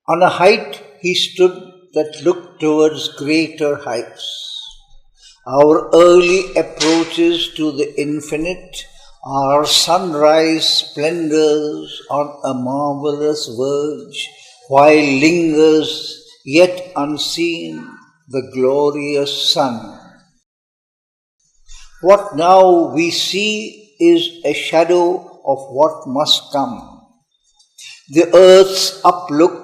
On a height he stood that looked towards greater heights. Our early approaches to the infinite are sunrise splendors on a marvelous verge, while lingers yet unseen the glorious sun. What now we see is a shadow of what must come. The earth's uplook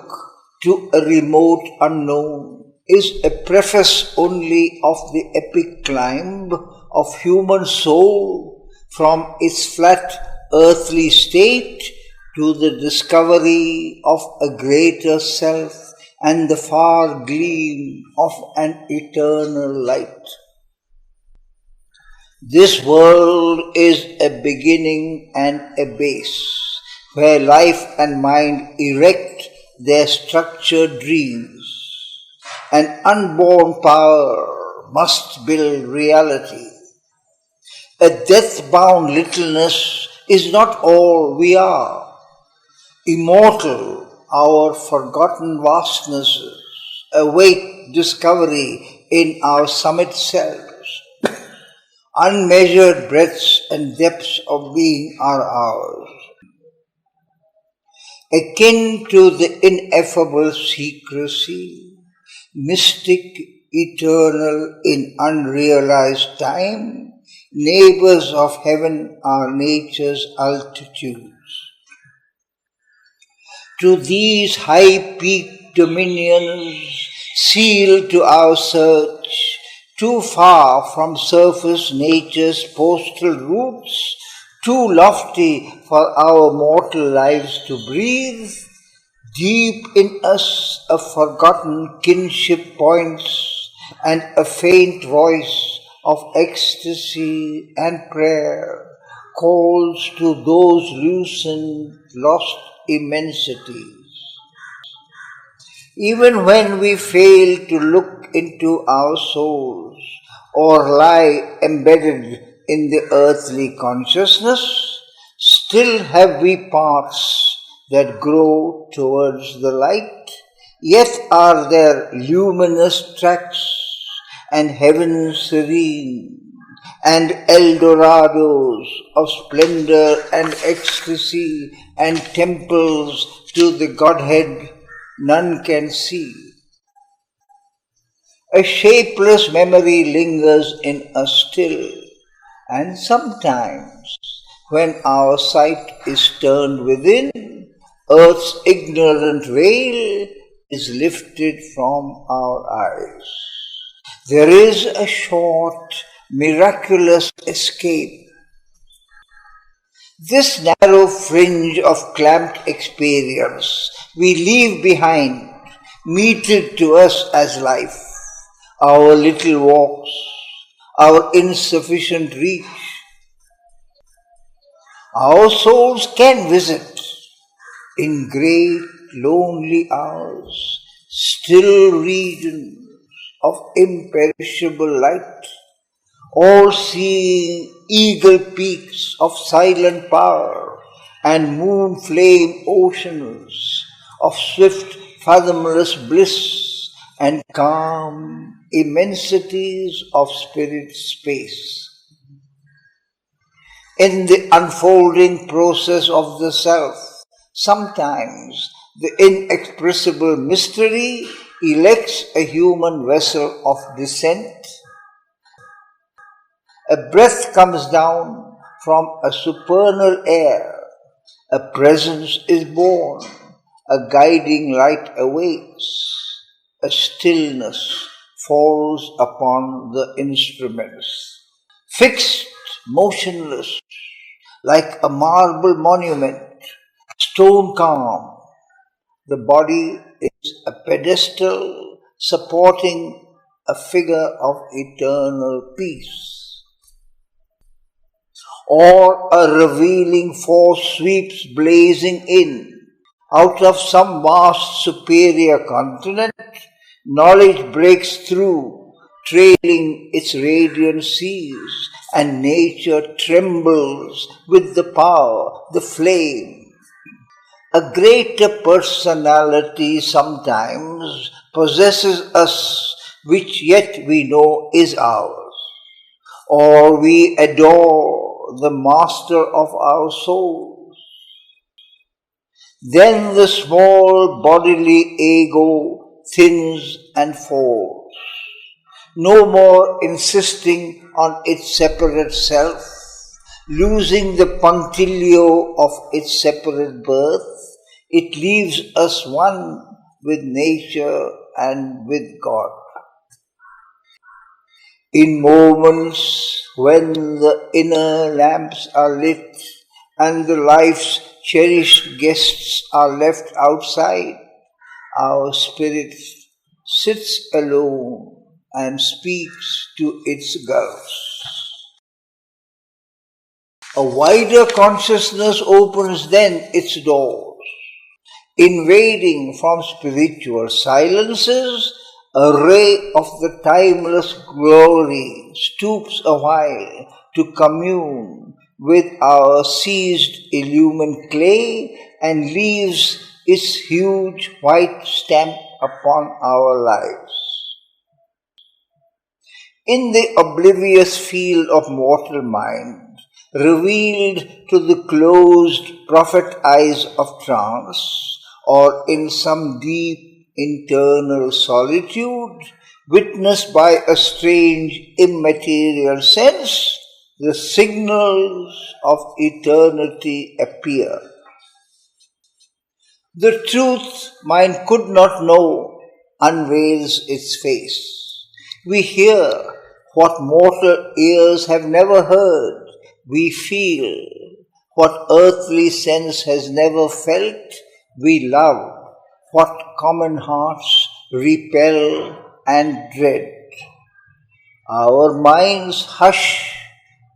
to a remote unknown is a preface only of the epic climb of human soul from its flat earthly state to the discovery of a greater self and the far gleam of an eternal light. This world is a beginning and a base, where life and mind erect their structured dreams. An unborn power must build reality. A death-bound littleness is not all we are. Immortal, our forgotten vastnesses await discovery in our summit selves. Unmeasured breadths and depths of being are ours. Akin to the ineffable secrecy, mystic, eternal in unrealized time, neighbors of heaven are nature's altitudes. To these high-peaked dominions, sealed to our search, too far from surface nature's postal routes, too lofty for our mortal lives to breathe, deep in us a forgotten kinship points and a faint voice of ecstasy and prayer calls to those loosened, lost immensities. Even when we fail to look into our souls or lie embedded in the earthly consciousness, still have we paths that grow towards the light, yet are there luminous tracks and heaven serene and Eldorados of splendor and ecstasy and temples to the Godhead none can see. A shapeless memory lingers in us still, and sometimes when our sight is turned within, earth's ignorant veil is lifted from our eyes. There is a short, miraculous escape. This narrow fringe of clamped experience we leave behind, meted to us as life, our little walks, our insufficient reach. Our souls can visit in great lonely hours, still regions of imperishable light, all-seeing eagle peaks of silent power and moon-flame oceans of swift fathomless bliss and calm immensities of spirit space. In the unfolding process of the self, sometimes the inexpressible mystery elects a human vessel of descent. A breath comes down from a supernal air, a presence is born, a guiding light awaits, a stillness falls upon the instruments. Fixed, motionless, like a marble monument, stone calm, the body is a pedestal supporting a figure of eternal peace. Or a revealing force sweeps blazing in. Out of some vast superior continent, knowledge breaks through, trailing its radiant seas, and nature trembles with the power, the flame. A greater personality sometimes possesses us, which yet we know is ours, or we adore the master of our souls. Then the small bodily ego thins and falls, no more insisting on its separate self, losing the punctilio of its separate birth. It leaves us one with nature and with God. In moments when the inner lamps are lit and the life's cherished guests are left outside, our spirit sits alone and speaks to its gulfs. A wider consciousness opens then its doors. Invading from spiritual silences, a ray of the timeless glory stoops a while to commune with our seized illumined clay and leaves its huge white stamp upon our lives. In the oblivious field of mortal mind, revealed to the closed prophet eyes of trance, or in some deep internal solitude, witnessed by a strange immaterial sense, the signals of eternity appear. The truth mind could not know unveils its face. We hear what mortal ears have never heard. We feel what earthly sense has never felt. We love what common hearts repel and dread. Our minds hush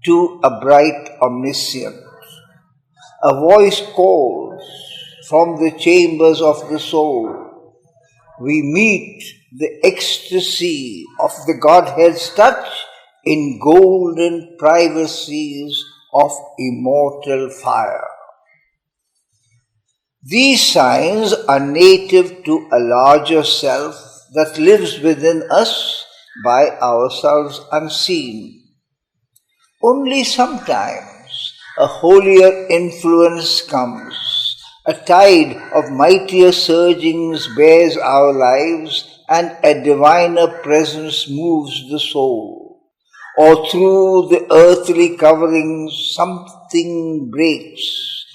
to a bright omniscience. A voice calls from the chambers of the soul. We meet the ecstasy of the Godhead's touch in golden privacies of immortal fire. These signs are native to a larger self that lives within us by ourselves unseen. Only sometimes a holier influence comes. A tide of mightier surgings bears our lives, and a diviner presence moves the soul. Or through the earthly coverings something breaks,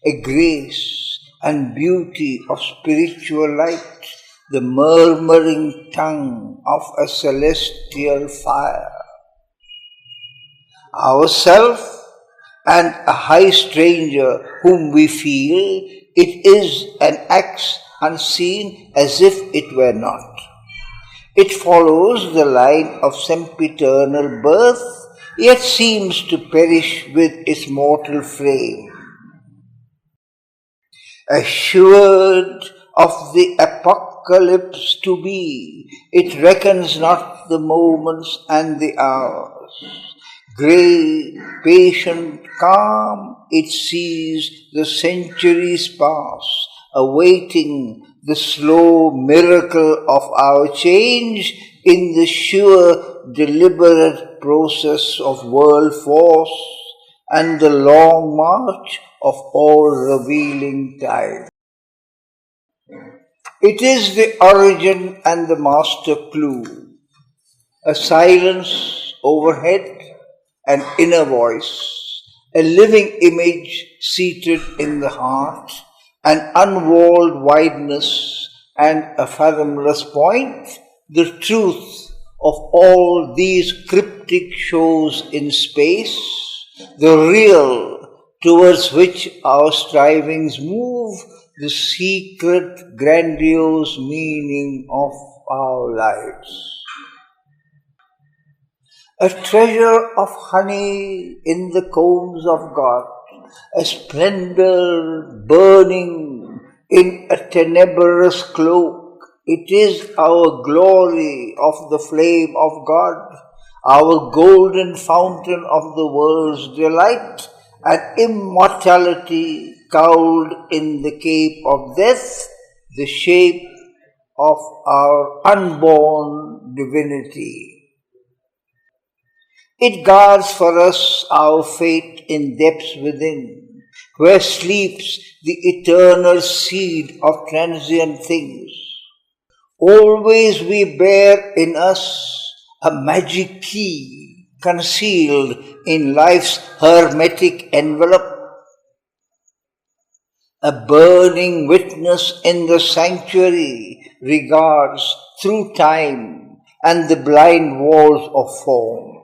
a grace and beauty of spiritual light, the murmuring tongue of a celestial fire. Ourself and a high stranger whom we feel, it is an act unseen as if it were not. It follows the line of sempiternal birth, yet seems to perish with its mortal frame. Assured of the apocalypse to be, it reckons not the moments and the hours. Grey, patient, calm, it sees the centuries pass, awaiting the slow miracle of our change in the sure, deliberate process of world force and the long march of all-revealing time. It is the origin and the master clue, a silence overhead, an inner voice, a living image seated in the heart, an unwalled wideness and a fathomless point, the truth of all these cryptic shows in space, the real towards which our strivings move, the secret, grandiose meaning of our lives. A treasure of honey in the combs of God, a splendor burning in a tenebrous cloak. It is our glory of the flame of God, our golden fountain of the world's delight, and immortality cowled in the cape of death, the shape of our unborn divinity. It guards for us our fate in depths within, where sleeps the eternal seed of transient things. Always we bear in us a magic key concealed in life's hermetic envelope, a burning witness in the sanctuary regards through time and the blind walls of form.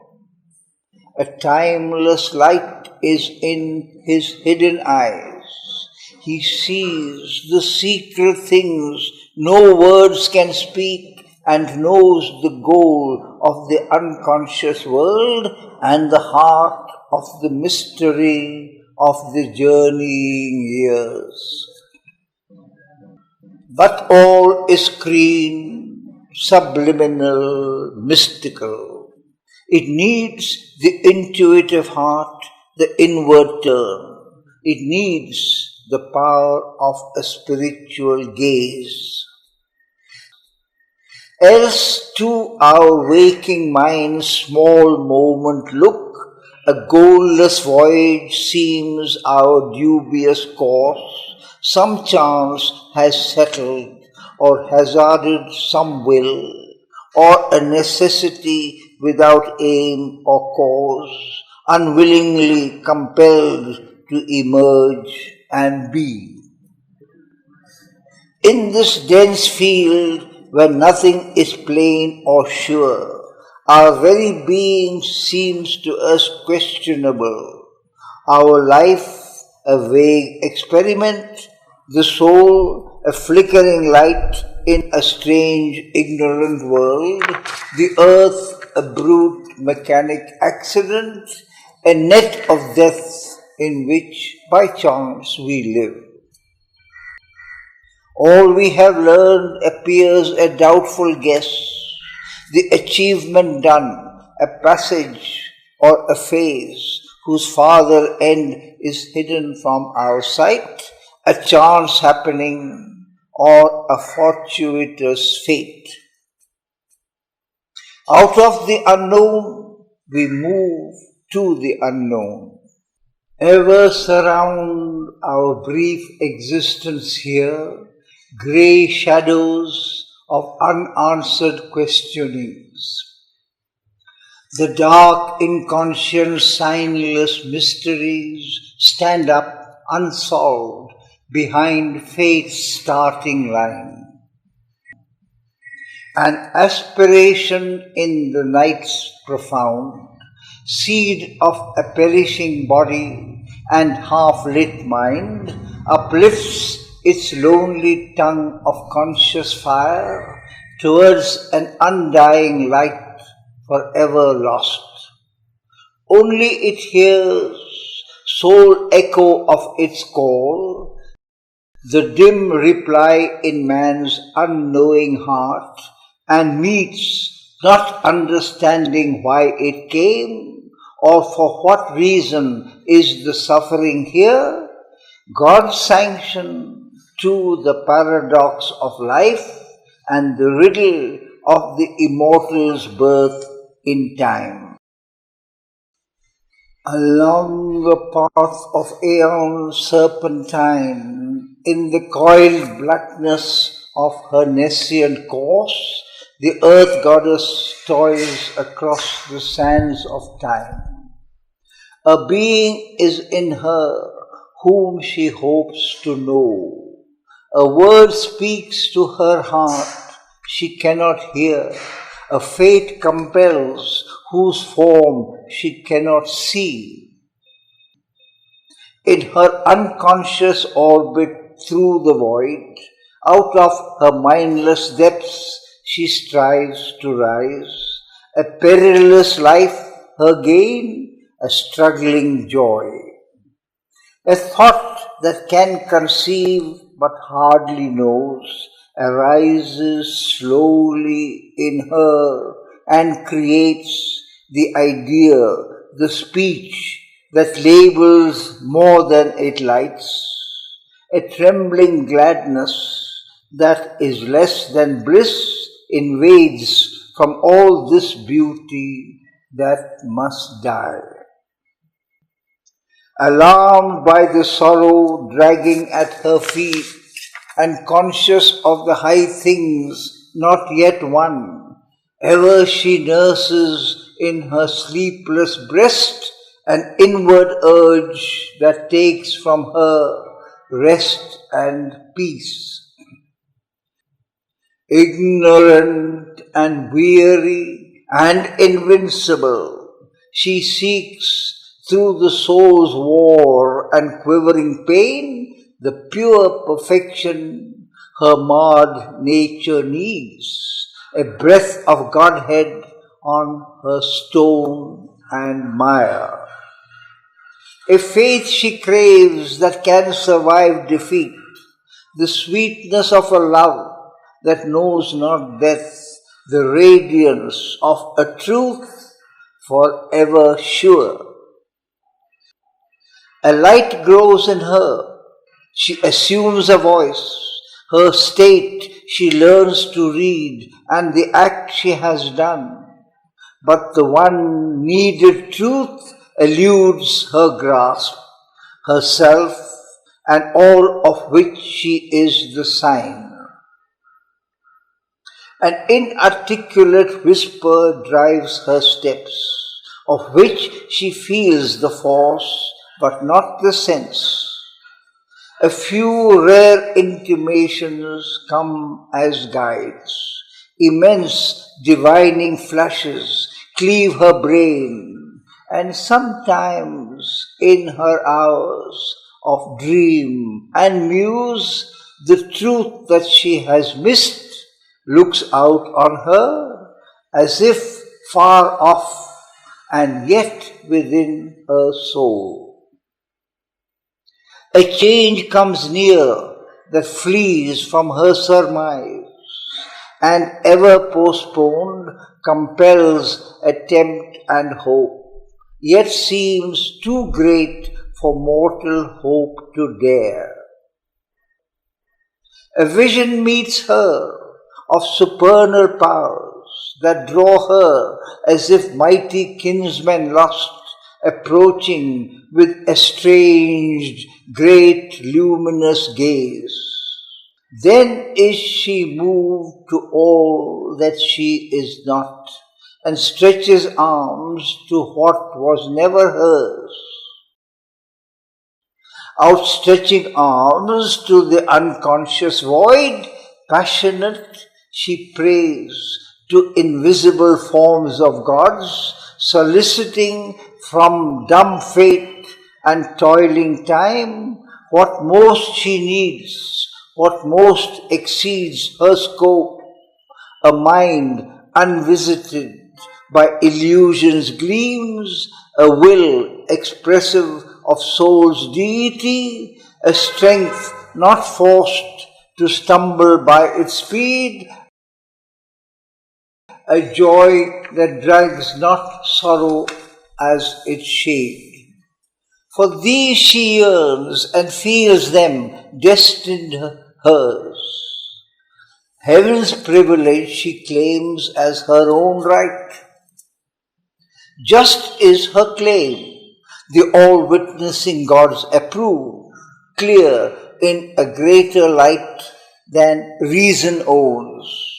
A timeless light is in his hidden eyes. He sees the secret things no words can speak and knows the goal of the unconscious world and the heart of the mystery of the journeying years. But all is green, subliminal, mystical. It needs the intuitive heart, the inward turn. It needs the power of a spiritual gaze. Else to our waking mind's small moment look, a goalless voyage seems our dubious course. Some chance has settled or hazarded some will, or a necessity without aim or cause, unwillingly compelled to emerge and be. In this dense field where nothing is plain or sure, our very being seems to us questionable. Our life a vague experiment, the soul a flickering light in a strange ignorant world, the earth a brute mechanic accident, a net of death in which by chance we live. All we have learned appears a doubtful guess, the achievement done, a passage or a phase whose farther end is hidden from our sight, a chance happening or a fortuitous fate. Out of the unknown, we move to the unknown. Ever surround our brief existence here grey shadows of unanswered questionings. The dark, inconscient, signless mysteries stand up unsolved behind fate's starting line. An aspiration in the night's profound, seed of a perishing body and half-lit mind, uplifts its lonely tongue of conscious fire towards an undying light forever lost. Only it hears, sole echo of its call, the dim reply in man's unknowing heart, and meets, not understanding why it came, or for what reason is the suffering here, God's sanction to the paradox of life and the riddle of the immortal's birth in time. Along the path of aeon serpentine, in the coiled blackness of her nescient course, the earth goddess toils across the sands of time. A being is in her whom she hopes to know. A word speaks to her heart she cannot hear. A fate compels whose form she cannot see. In her unconscious orbit through the void, out of her mindless depths she strives to rise. A perilous life her gain, a struggling joy. A thought that can conceive but hardly knows arises slowly in her and creates the idea, the speech that labels more than it lights. a trembling gladness that is less than bliss invades from all this beauty that must die. Alarmed by the sorrow dragging at her feet, and conscious of the high things not yet won, ever she nurses in her sleepless breast an inward urge that takes from her rest and peace. Ignorant and weary and invincible, she seeks through the soul's war and quivering pain the pure perfection her marred nature needs, a breath of Godhead on her stone and mire. A faith she craves that can survive defeat, the sweetness of a love that knows not death, the radiance of a truth forever sure. A light grows in her, she assumes a voice, her state she learns to read, and the act she has done. But the one needed truth eludes her grasp, herself, and all of which she is the sign. An inarticulate whisper drives her steps, of which she feels the force, but not the sense. A few rare intimations come as guides. Immense divining flashes cleave her brain, and sometimes in her hours of dream and muse, the truth that she has missed looks out on her as if far off and yet within her soul. A change comes near that flees from her surmise, and ever postponed compels attempt and hope, yet seems too great for mortal hope to dare. A vision meets her of supernal powers that draw her as if mighty kinsmen lost, approaching with estranged, great luminous gaze. Then is she moved to all that she is not, and stretches arms to what was never hers. Outstretching arms to the unconscious void, passionate, she prays to invisible forms of gods, soliciting from dumb fate and toiling time what most she needs, what most exceeds her scope, a mind unvisited by illusion's gleams, a will expressive of soul's deity, a strength not forced to stumble by its speed, a joy that drags not sorrow as its shade. For these she yearns and feels them destined hers. Heaven's privilege she claims as her own right. Just is her claim, the all-witnessing gods approve, clear in a greater light than reason owns.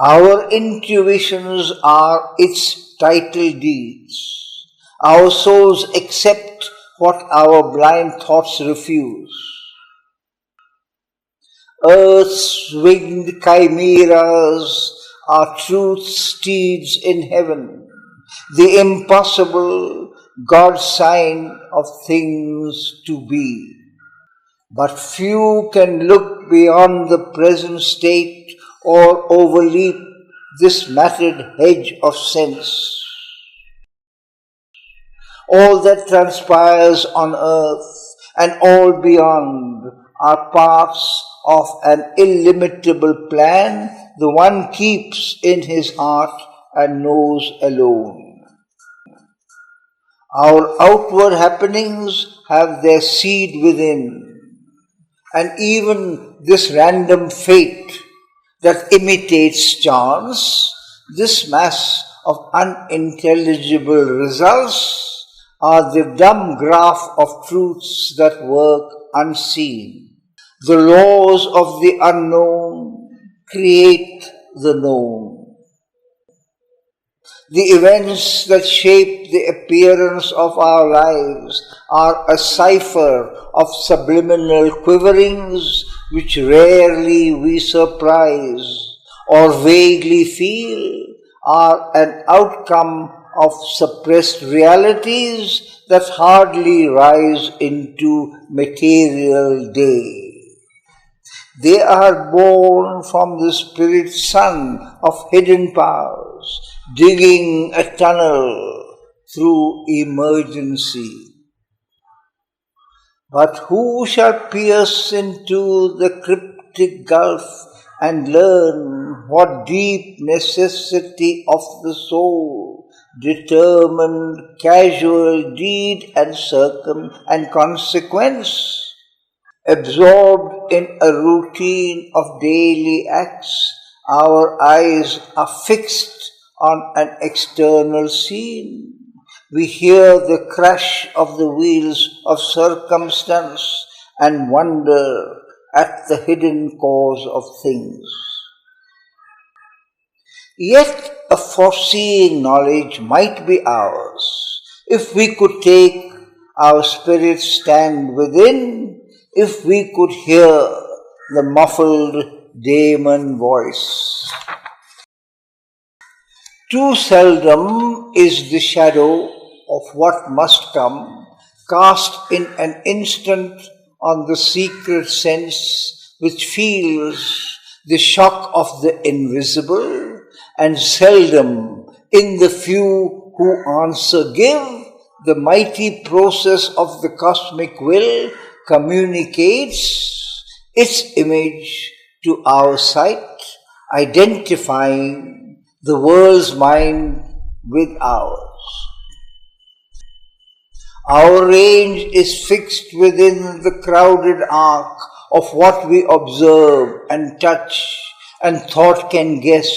Our intuitions are its title deeds. Our souls accept what our blind thoughts refuse. Earth's winged chimeras are truth's steeds in heaven, the impossible God's sign of things to be. But few can look beyond the present state or overleap this matted hedge of sense. All that transpires on earth and all beyond are parts of an illimitable plan the one keeps in his heart and knows alone. Our outward happenings have their seed within. And even this random fate that imitates chance, this mass of unintelligible results, are the dumb graph of truths that work unseen. The laws of the unknown create the known. The events that shape the appearance of our lives are a cipher of subliminal quiverings which rarely we surprise or vaguely feel are an outcome of suppressed realities that hardly rise into material day. They are born from the spirit sun of hidden powers, digging a tunnel through emergency. But who shall pierce into the cryptic gulf and learn what deep necessity of the soul, determined casual deed and consequence? Absorbed in a routine of daily acts, our eyes are fixed on an external scene. We hear the crash of the wheels of circumstance and wonder at the hidden cause of things. Yet a foreseeing knowledge might be ours if we could take our spirit stand within, if we could hear the muffled daemon voice. Too seldom is the shadow of what must come cast in an instant on the secret sense which feels the shock of the invisible, and seldom in the few who answer give the mighty process of the cosmic will communicates its image to our sight, identifying the world's mind with ours. Our range is fixed within the crowded arc of what we observe and touch and thought can guess,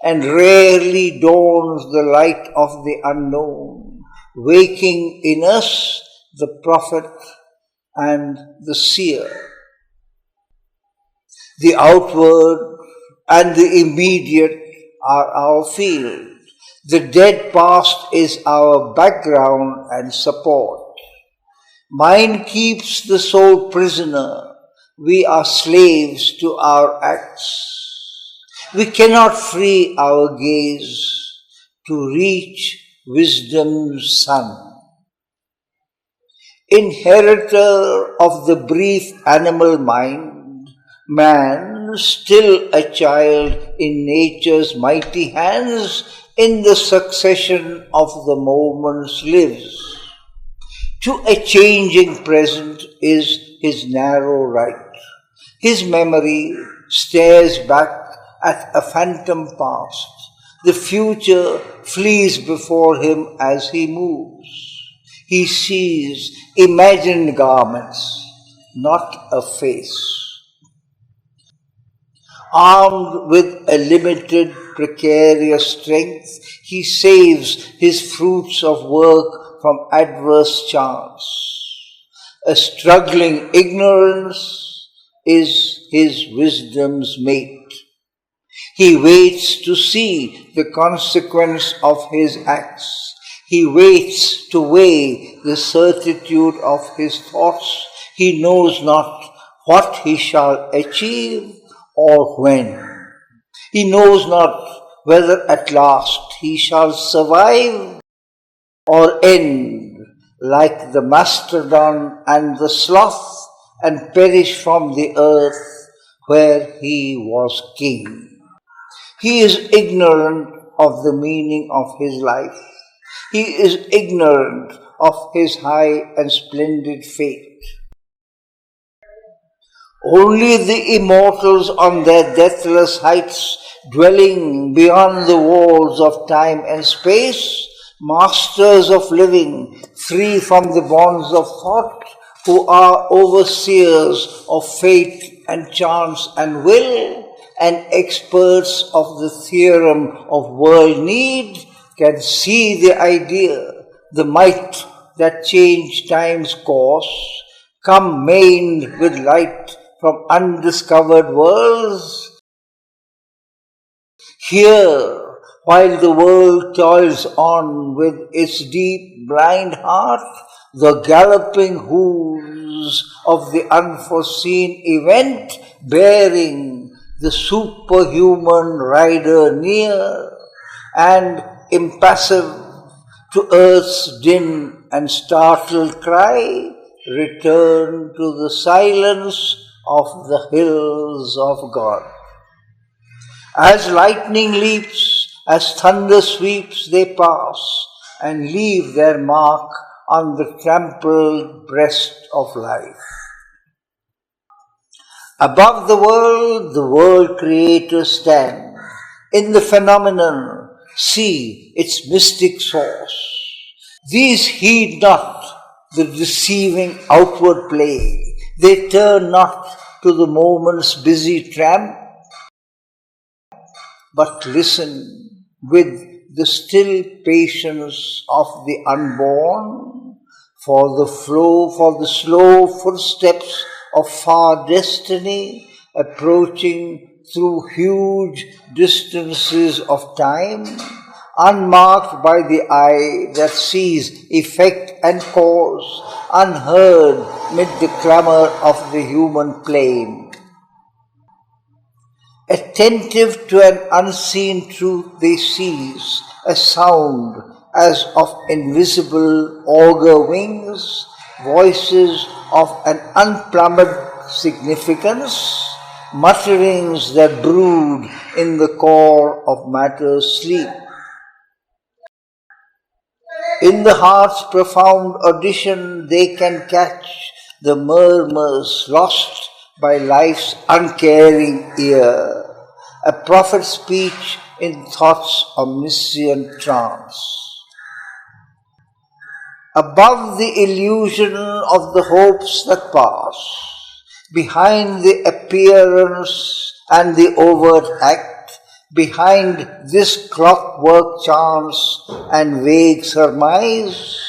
and rarely dawns the light of the unknown, waking in us the prophet and the seer. The outward and the immediate are our field. The dead past is our background and support. Mind keeps the soul prisoner. We are slaves to our acts. We cannot free our gaze to reach wisdom's sun. Inheritor of the brief animal mind, man, still a child in nature's mighty hands, in the succession of the moments lives. To a changing present is his narrow right. His memory stares back at a phantom past. The future flees before him as he moves. He sees imagined garments, not a face. Armed with a limited, precarious strength, he saves his fruits of work from adverse chance. A struggling ignorance is his wisdom's mate. He waits to see the consequence of his acts. He waits to weigh the certitude of his thoughts. He knows not what he shall achieve or when. He knows not whether at last he shall survive or end like the mastodon and the sloth and perish from the earth where he was king. He is ignorant of the meaning of his life. He is ignorant of his high and splendid fate. Only the immortals on their deathless heights, dwelling beyond the walls of time and space, masters of living, free from the bonds of thought, who are overseers of fate and chance and will, and experts of the theorem of world need, can see the idea, the might that change time's course, come maned with light from undiscovered worlds. Here, while the world toils on with its deep blind heart, the galloping hooves of the unforeseen event, bearing the superhuman rider near, and impassive to earth's din and startled cry, return to the silence of the hills of God. As lightning leaps, as thunder sweeps, they pass and leave their mark on the trampled breast of life. Above the world creator stands. In the phenomenon, see its mystic source. These heed not the deceiving outward play. They turn not to the moment's busy tramp, but listen with the still patience of the unborn for the slow footsteps of far destiny approaching through huge distances of time, unmarked by the eye that sees effect and cause, unheard mid the clamor of the human plain. Attentive to an unseen truth they seize, a sound as of invisible augur wings, voices of an unplumbed significance, mutterings that brood in the core of matter's sleep. In the heart's profound audition they can catch the murmurs lost by life's uncaring ear, a prophet's speech in thought's omniscient trance. Above the illusion of the hopes that pass, behind the appearance and the overt act, behind this clockwork chance and vague surmise,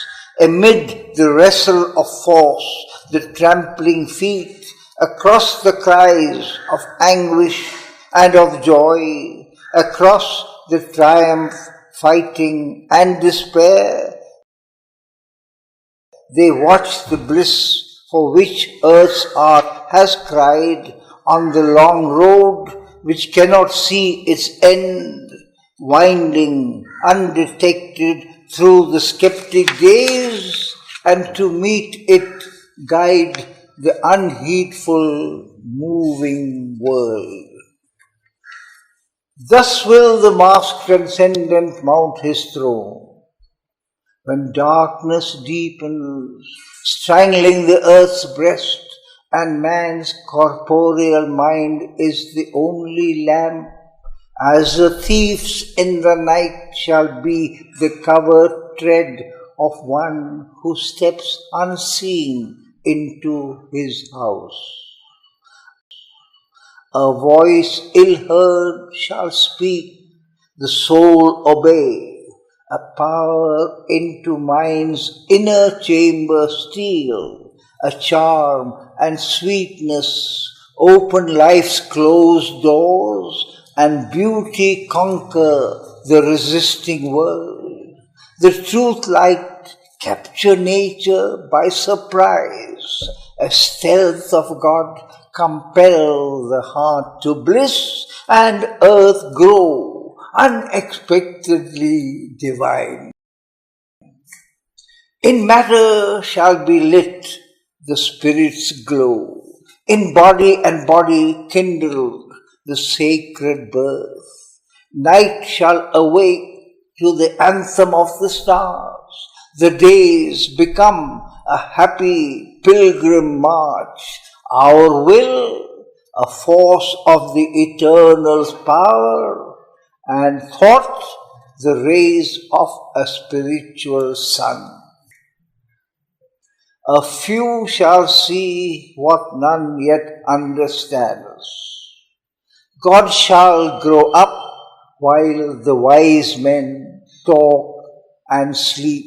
amid the wrestle of force, the trampling feet, across the cries of anguish and of joy, across the triumph, fighting and despair, they watch the bliss for which earth's art has cried on the long road which cannot see its end, winding undetected through the skeptic gaze, and to meet it guide the unheedful, moving world. Thus will the masked transcendent mount his throne. When darkness deepens, strangling the earth's breast, and man's corporeal mind is the only lamp, as a thief's in the night shall be the covert tread of one who steps unseen into his house. A voice ill heard shall speak, the soul obey, a power into mind's inner chamber steal, a charm and sweetness open life's closed doors, and beauty conquer the resisting world. The truth light capture nature by surprise, a stealth of God compel the heart to bliss, and earth grow unexpectedly divine. In matter shall be lit the spirit's glow, in body and body kindled the sacred birth. Night shall awake to the anthem of the stars, the days become a happy pilgrim march, our will a force of the eternal's power, and thought the rays of a spiritual sun. A few shall see what none yet understands. God shall grow up while the wise men talk and sleep.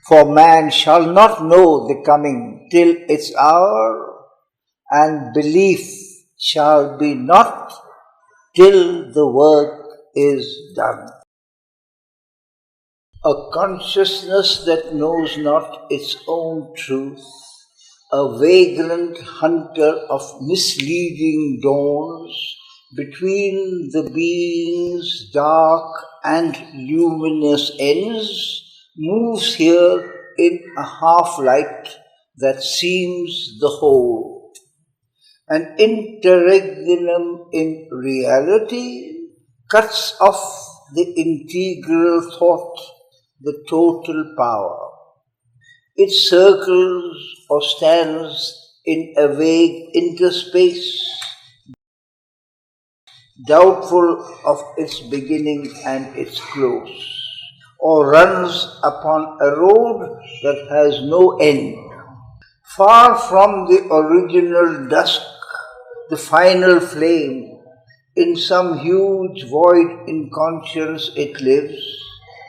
For man shall not know the coming till its hour, and belief shall be not till the work is done. A consciousness that knows not its own truth, a vagrant hunter of misleading dawns, between the being's dark and luminous ends, moves here in a half-light that seems the whole. An interregnum in reality cuts off the integral thought, the total power. It circles or stands in a vague interspace, doubtful of its beginning and its close, or runs upon a road that has no end. Far from the original dusk, the final flame, in some huge void in conscience it lives,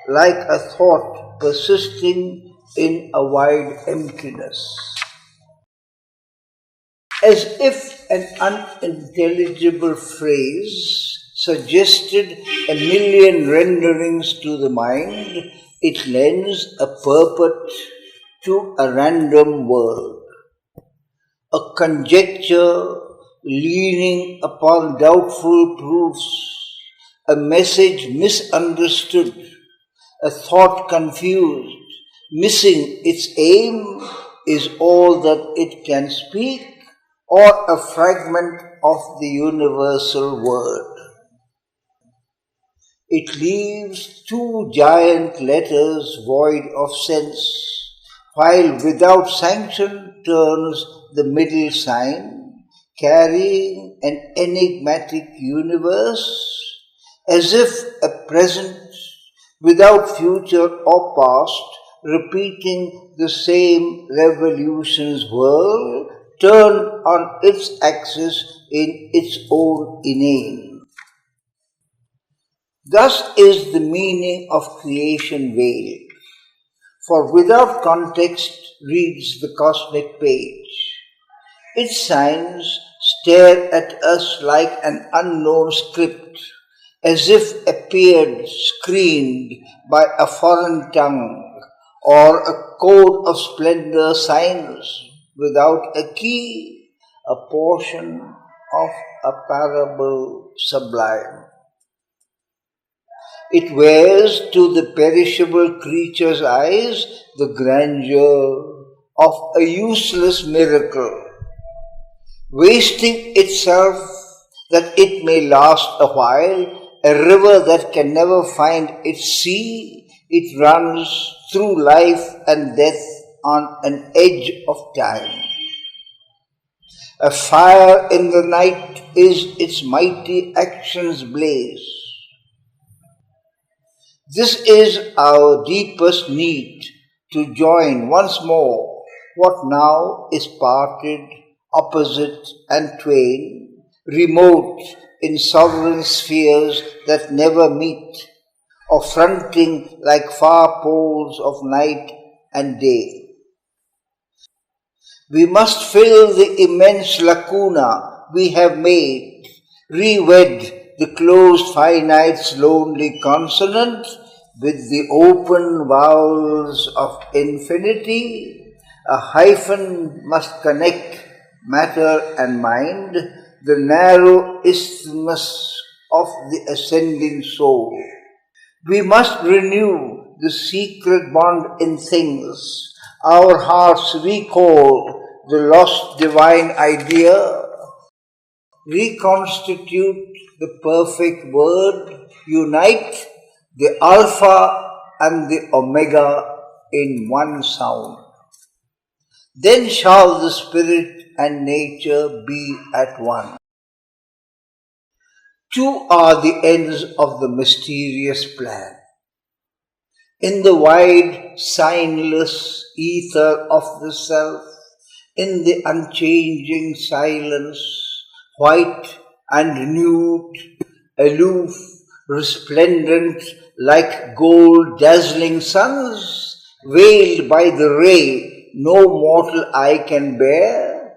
like a thought persisting in a wide emptiness. As if an unintelligible phrase suggested a million renderings to the mind, it lends a purport to a random world. A conjecture leaning upon doubtful proofs, a message misunderstood, a thought confused, missing its aim, is all that it can speak, or a fragment of the universal word. It leaves two giant letters void of sense, while without sanction turns the middle sign, carrying an enigmatic universe, as if a present without future or past, repeating the same revolutions whirl, turned on its axis in its own inane. Thus is the meaning of creation veiled, for without context reads the cosmic page. Its signs stare at us like an unknown script, as if appeared screened by a foreign tongue, or a code of splendor signs without a key, a portion of a parable sublime. It wears to the perishable creature's eyes the grandeur of a useless miracle, wasting itself that it may last a while, a river that can never find its sea. It runs through life and death on an edge of time. A fire in the night is its mighty action's blaze. This is our deepest need, to join once more what now is parted, opposite and twain, remote in sovereign spheres that never meet, or fronting like far poles of night and day. We must fill the immense lacuna we have made, re-wed the closed finite's lonely consonant with the open vowels of infinity. A hyphen must connect matter and mind, the narrow isthmus of the ascending soul. We must renew the secret bond in things. Our hearts recall the lost divine idea, reconstitute the perfect word, unite the Alpha and the Omega in one sound. Then shall the spirit and nature be at one. Two are the ends of the mysterious plan. in the wide, signless ether of the self, in the unchanging silence, white and nude, aloof, resplendent like gold dazzling suns, veiled by the ray no mortal eye can bear,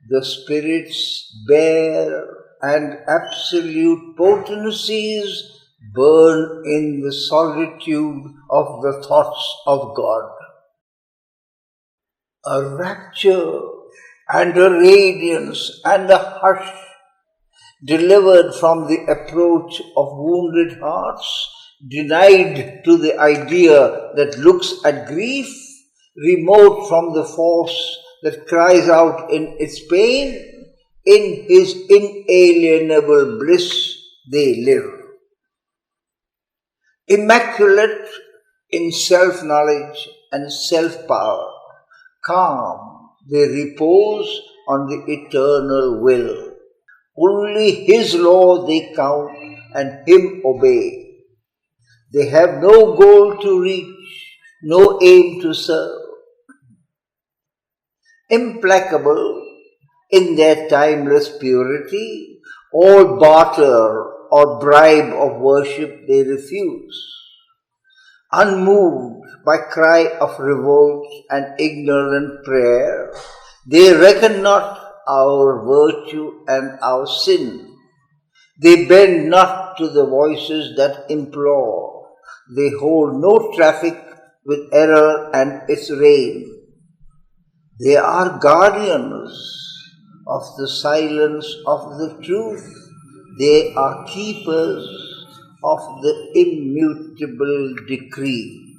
the spirit's bare and absolute potencies burn in the solitude of the thoughts of God. A rapture and a radiance and a hush delivered from the approach of wounded hearts, denied to the idea that looks at grief, remote from the force that cries out in its pain, in his inalienable bliss they live. Immaculate in self-knowledge and self-power, calm, they repose on the eternal will. Only His law they count and Him obey. They have no goal to reach, no aim to serve. Implacable in their timeless purity, all barter or bribe of worship they refuse. Unmoved by cry of revolt and ignorant prayer, they reckon not our virtue and our sin. They bend not to the voices that implore. They hold no traffic with error and its reign. They are guardians of the silence of the truth. They are keepers of the immutable decree.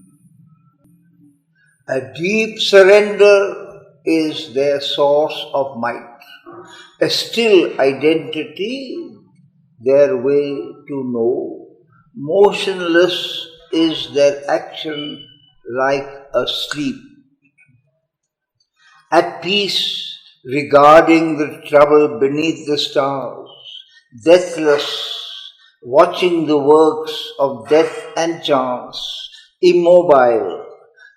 A deep surrender is their source of might. A still identity, their way to know. Motionless is their action like a sleep. At peace regarding the trouble beneath the stars, deathless, watching the works of death and chance, immobile,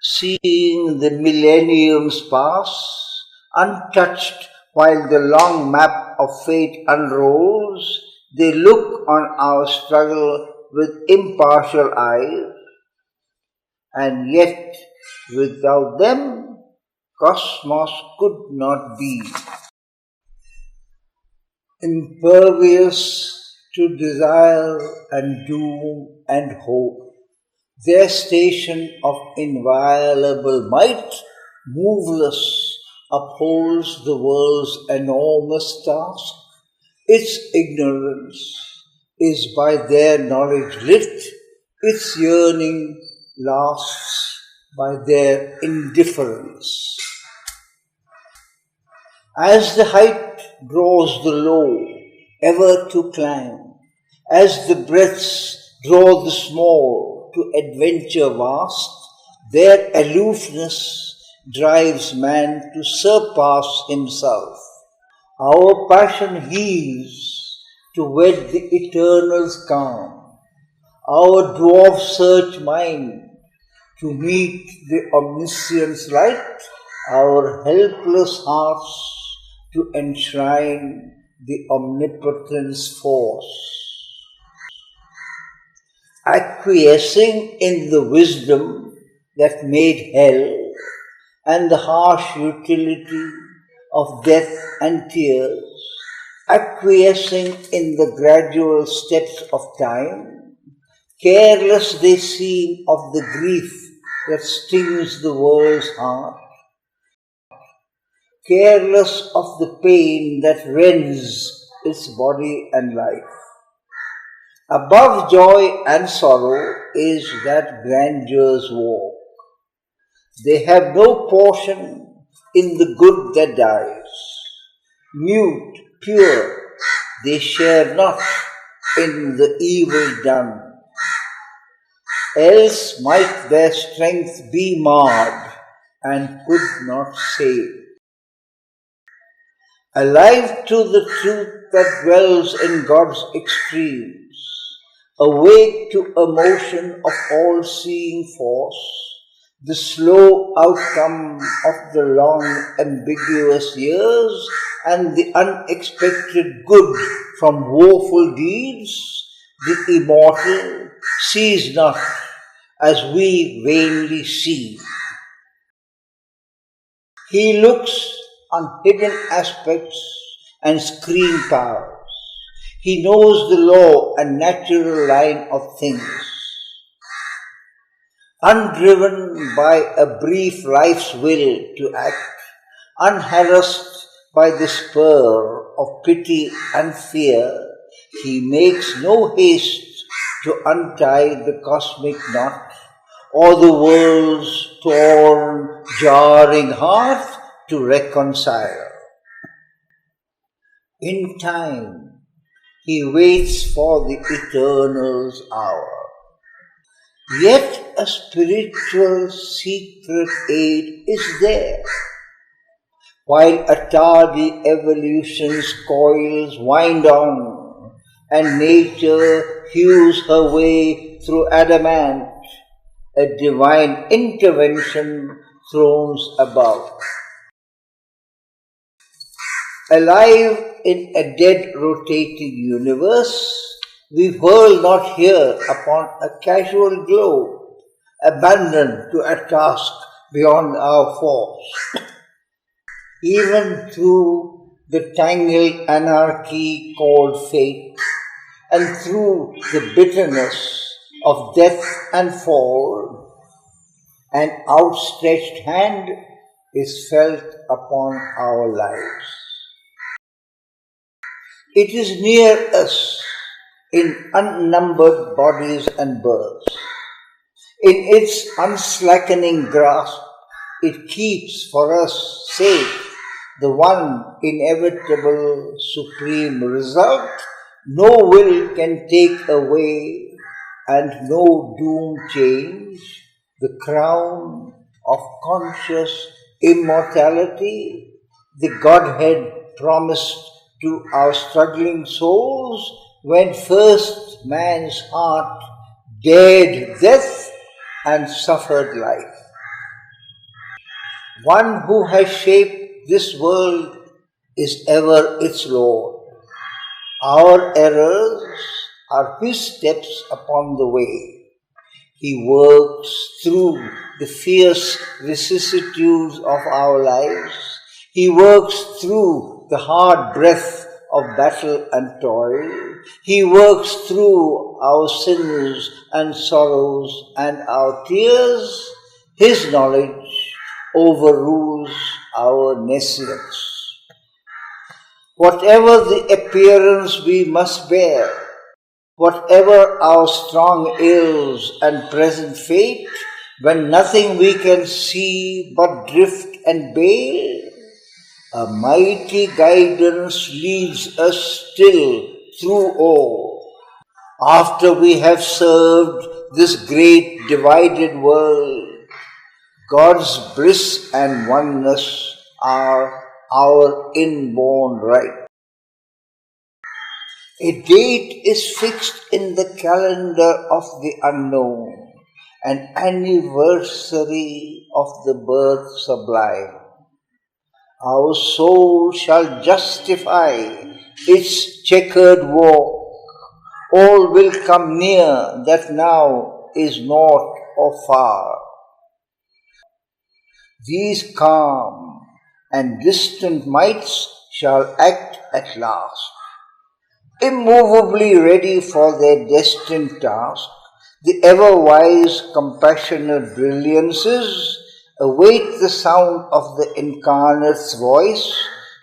seeing the millenniums pass, untouched while the long map of fate unrolls, they look on our struggle with impartial eyes, and yet without them, cosmos could not be. Impervious to desire and doom and hope, their station of inviolable might, moveless, upholds the world's enormous task. Its ignorance is by their knowledge lit, its yearning lasts by their indifference. As the height draws the low ever to climb, as the breaths draw the small to adventure vast, their aloofness drives man to surpass himself. Our passion heaves to wed the eternal's calm, our dwarf search mind to meet the omniscience light, our helpless hearts to enshrine the omnipotence force. Acquiescing in the wisdom that made hell and the harsh utility of death and tears, acquiescing in the gradual steps of time, careless they seem of the grief that stings the world's heart, careless of the pain that rends its body and life. Above joy and sorrow is that grandeurs walk. They have no portion in the good that dies. Mute, pure, they share not in the evil done. Else might their strength be marred and could not save. Alive to the truth that dwells in God's extremes, awake to a motion of all-seeing force, the slow outcome of the long ambiguous years and the unexpected good from woeful deeds, the immortal sees not as we vainly see. He looks on hidden aspects and screen powers. He knows the law and natural line of things. Undriven by a brief life's will to act, unharassed by the spur of pity and fear, he makes no haste to untie the cosmic knot or the world's torn, jarring heart to reconcile. In time, he waits for the eternal's hour. Yet a spiritual secret aid is there. While a tardy evolution's coils wind on, and nature hews her way through adamant, a divine intervention thrones above. Alive in a dead rotating universe, we whirl not here upon a casual globe, abandoned to a task beyond our force. Even through the tangled anarchy called fate, and through the bitterness of death and fall, an outstretched hand is felt upon our lives. It is near us in unnumbered bodies and births. In its unslackening grasp, it keeps for us safe the one inevitable supreme result no will can take away and no doom change, the crown of conscious immortality, the Godhead promised to our struggling souls when first man's heart dared death and suffered life. One who has shaped this world is ever its Lord. Our errors are His steps upon the way. He works through the fierce vicissitudes of our lives. He works through the hard breath of battle and toil. He works through our sins and sorrows and our tears. His knowledge overrules our nescience. Whatever the appearance we must bear, whatever our strong ills and present fate, when nothing we can see but drift and bail, a mighty guidance leads us still through all. After we have served this great divided world, God's bliss and oneness are our inborn right. A date is fixed in the calendar of the unknown, an anniversary of the birth sublime. Our soul shall justify its checkered walk. All will come near that now is naught or far. These calm and distant mights shall act at last. Immovably ready for their destined task, the ever-wise, compassionate brilliances await the sound of the incarnate's voice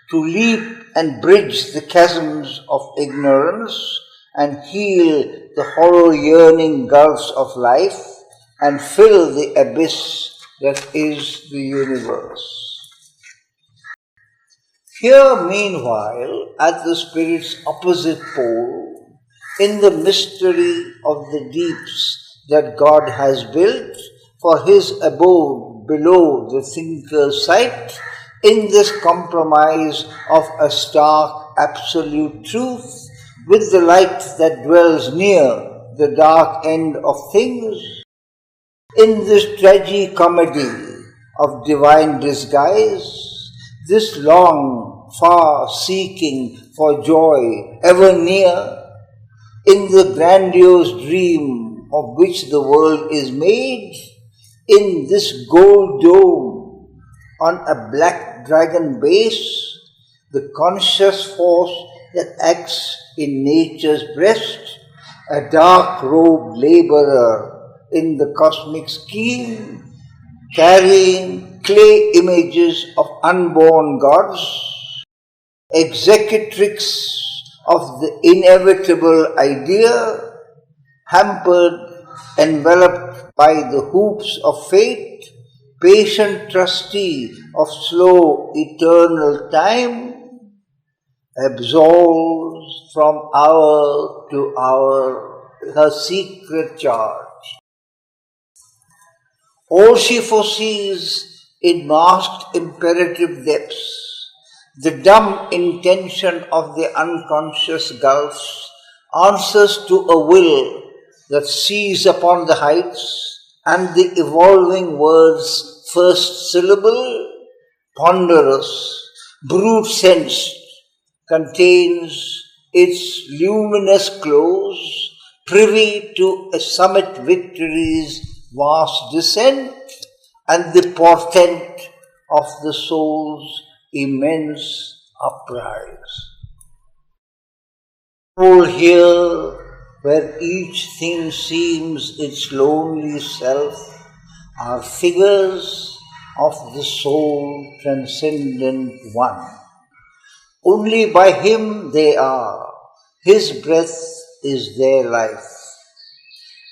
to leap and bridge the chasms of ignorance and heal the hollow yearning gulfs of life and fill the abyss that is the universe. Here, meanwhile, at the Spirit's opposite pole, in the mystery of the deeps that God has built for His abode below the thinker's sight, in this compromise of a stark absolute truth with the light that dwells near the dark end of things. In this tragicomedy of divine disguise, this long, far seeking for joy ever near, in the grandiose dream of which the world is made, in this gold dome on a black dragon base, the conscious force that acts in nature's breast, a dark-robed laborer in the cosmic scheme, carrying clay images of unborn gods, executrix of the inevitable idea, hampered, enveloped by the hoops of fate, patient trustee of slow eternal time, absolves from hour to hour her secret charge. All she foresees in masked imperative depths, the dumb intention of the unconscious gulfs, answers to a will that sees upon the heights, and the evolving word's first syllable, ponderous, brute-sensed, contains its luminous close, privy to a summit victory's vast descent, and the portent of the soul's immense uprise. All here, where each thing seems its lonely self, are figures of the soul transcendent one. Only by him they are, his breath is their life.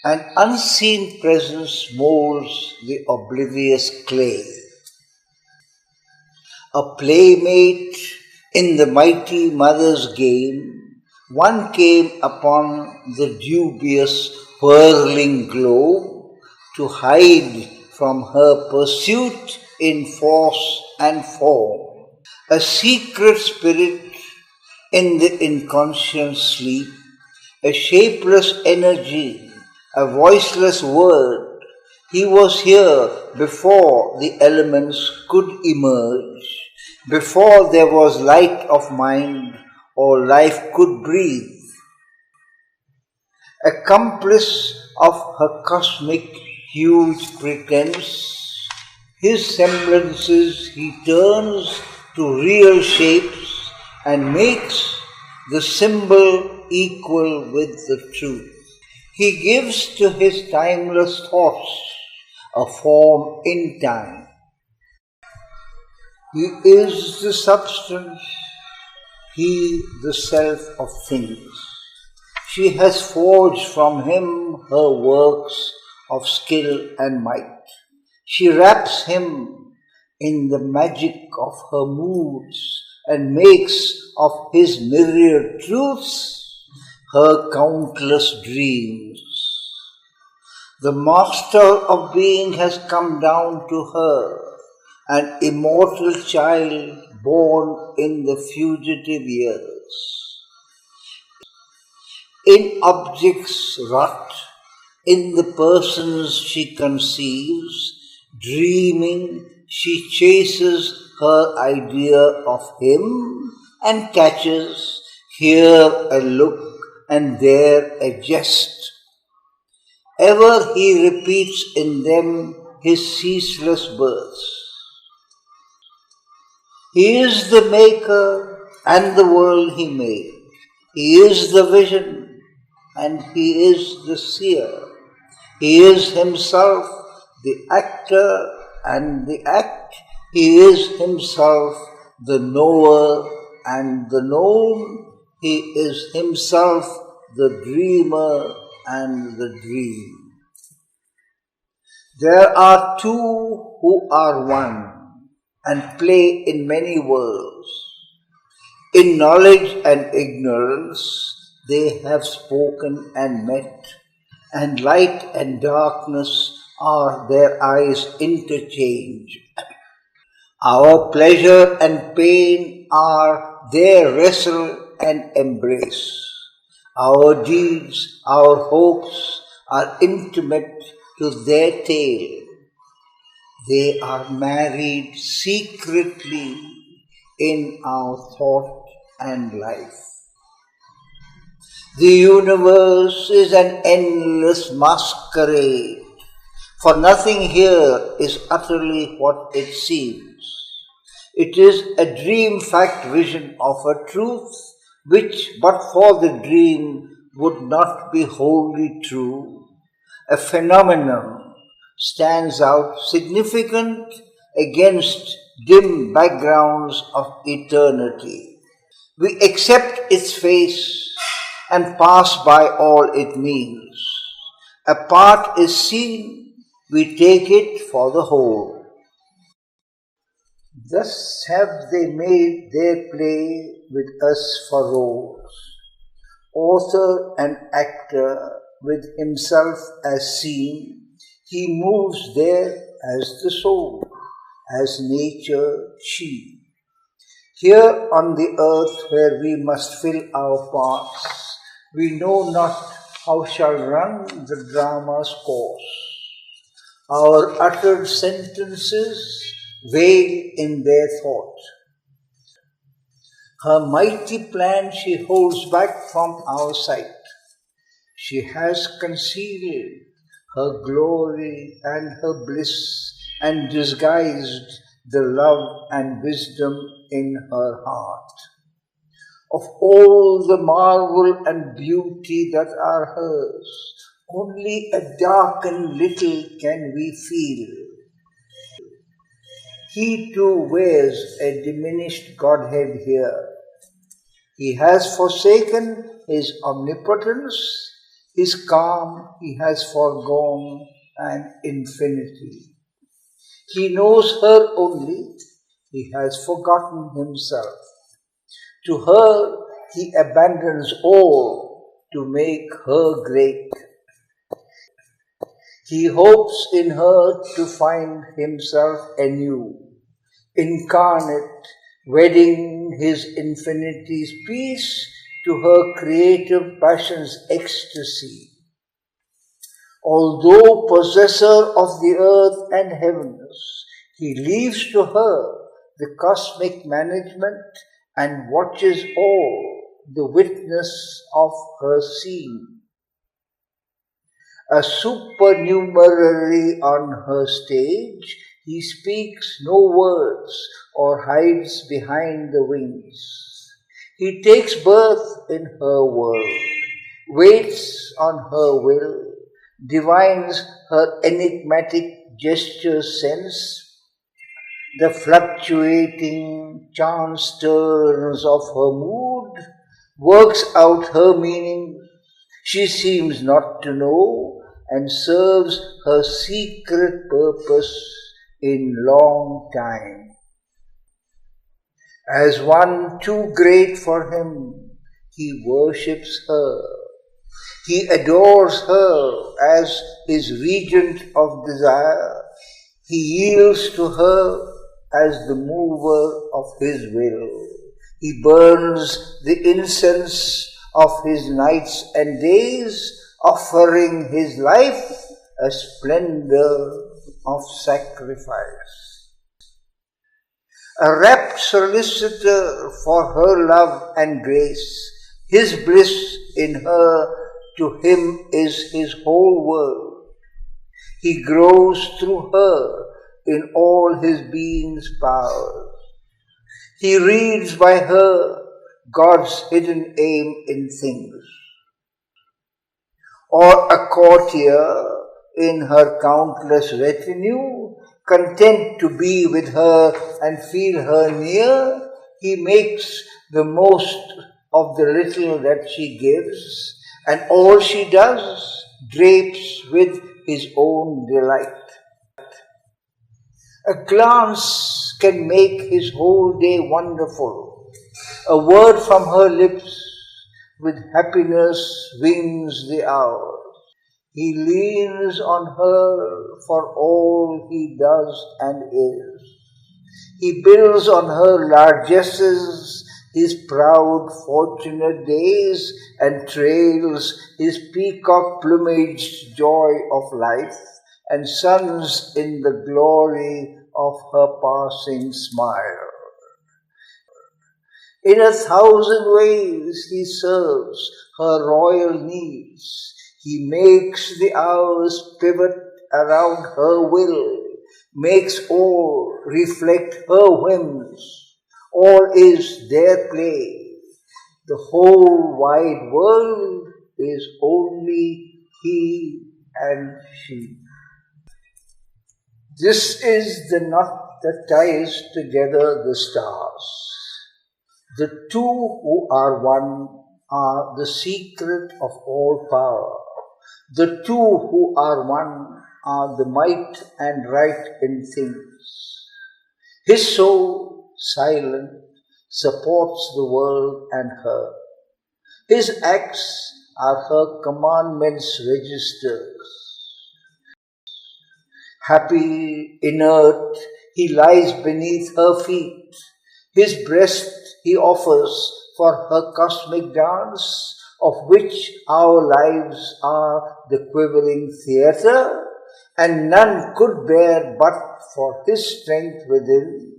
An unseen presence molds the oblivious clay. A playmate in the mighty mother's game, one came upon the dubious whirling globe to hide from her pursuit in force and form. A secret spirit in the inconscient sleep, a shapeless energy, a voiceless word. He was here before the elements could emerge, before there was light of mind or life could breathe. Accomplice of her cosmic huge pretense, his semblances he turns to real shapes and makes the symbol equal with the truth. He gives to his timeless thoughts a form in time. He is the substance, he the self of things. She has forged from him her works of skill and might. She wraps him in the magic of her moods and makes of his myriad truths her countless dreams. The master of being has come down to her, an immortal child born in the fugitive years. In objects wrought, in the persons she conceives, dreaming, she chases her idea of him and catches here a look and there a jest. Ever he repeats in them his ceaseless births. He is the maker and the world he made. He is the vision and he is the seer. He is himself the actor and the act. He is himself the knower and the known. He is himself the dreamer and the dream. There are two who are one and play in many worlds. In knowledge and ignorance they have spoken and met, and light and darkness are their eyes interchanged. Our pleasure and pain are their wrestle and embrace. Our deeds, our hopes are intimate to their tale. They are married secretly in our thought and life. The universe is an endless masquerade, for nothing here is utterly what it seems. It is a dream fact vision of a truth which, but for the dream, would not be wholly true. A phenomenon stands out significant against dim backgrounds of eternity. We accept its face and pass by all it means. A part is seen, we take it for the whole. Thus have they made their play with us for roles. Author and actor with himself as seen, he moves there as the soul, as nature she. Here on the earth where we must fill our parts, we know not how shall run the drama's course. Our uttered sentences veil in their thought. Her mighty plan she holds back from our sight. She has concealed her glory and her bliss and disguised the love and wisdom in her heart. Of all the marvel and beauty that are hers, only a darkened little can we feel. He too wears a diminished Godhead here. He has forsaken his omnipotence, his calm he has foregone, and infinity. He knows her only, he has forgotten himself. To her he abandons all to make her great. He hopes in her to find himself anew, incarnate, wedding his infinity's peace to her creative passion's ecstasy. Although possessor of the earth and heavens, he leaves to her the cosmic management and watches all the witness of her scene. A supernumerary on her stage, he speaks no words or hides behind the wings. He takes birth in her world, waits on her will, divines her enigmatic gestures sense, the fluctuating chance turns of her mood, works out her meaning. She seems not to know and serves her secret purpose in long time. As one too great for him, he worships her. He adores her as his regent of desire. He yields to her as the mover of his will. He burns the incense of his nights and days, offering his life a splendor of sacrifice. A rapt solicitor for her love and grace, his bliss in her to him is his whole world. He grows through her in all his being's powers. He reads by her God's hidden aim in things. Or a courtier in her countless retinue, content to be with her and feel her near, he makes the most of the little that she gives, and all she does drapes with his own delight. A glance can make his whole day wonderful. A word from her lips with happiness wings the hours. He leans on her for all he does and is. He builds on her largesses his proud, fortunate days and trails his peacock plumaged joy of life, and suns in the glory of her passing smile. In 1,000 ways he serves her royal needs. He makes the hours pivot around her will, makes all reflect her whims. All is their play. The whole wide world is only he and she. This is the knot that ties together the stars. The two who are one are the secret of all power. The two who are one are the might and right in things. His soul, silent, supports the world and her. His acts are her commandments' registers. Happy, inert, he lies beneath her feet. His breast he offers for her cosmic dance, of which our lives are the quivering theatre, and none could bear but for his strength within,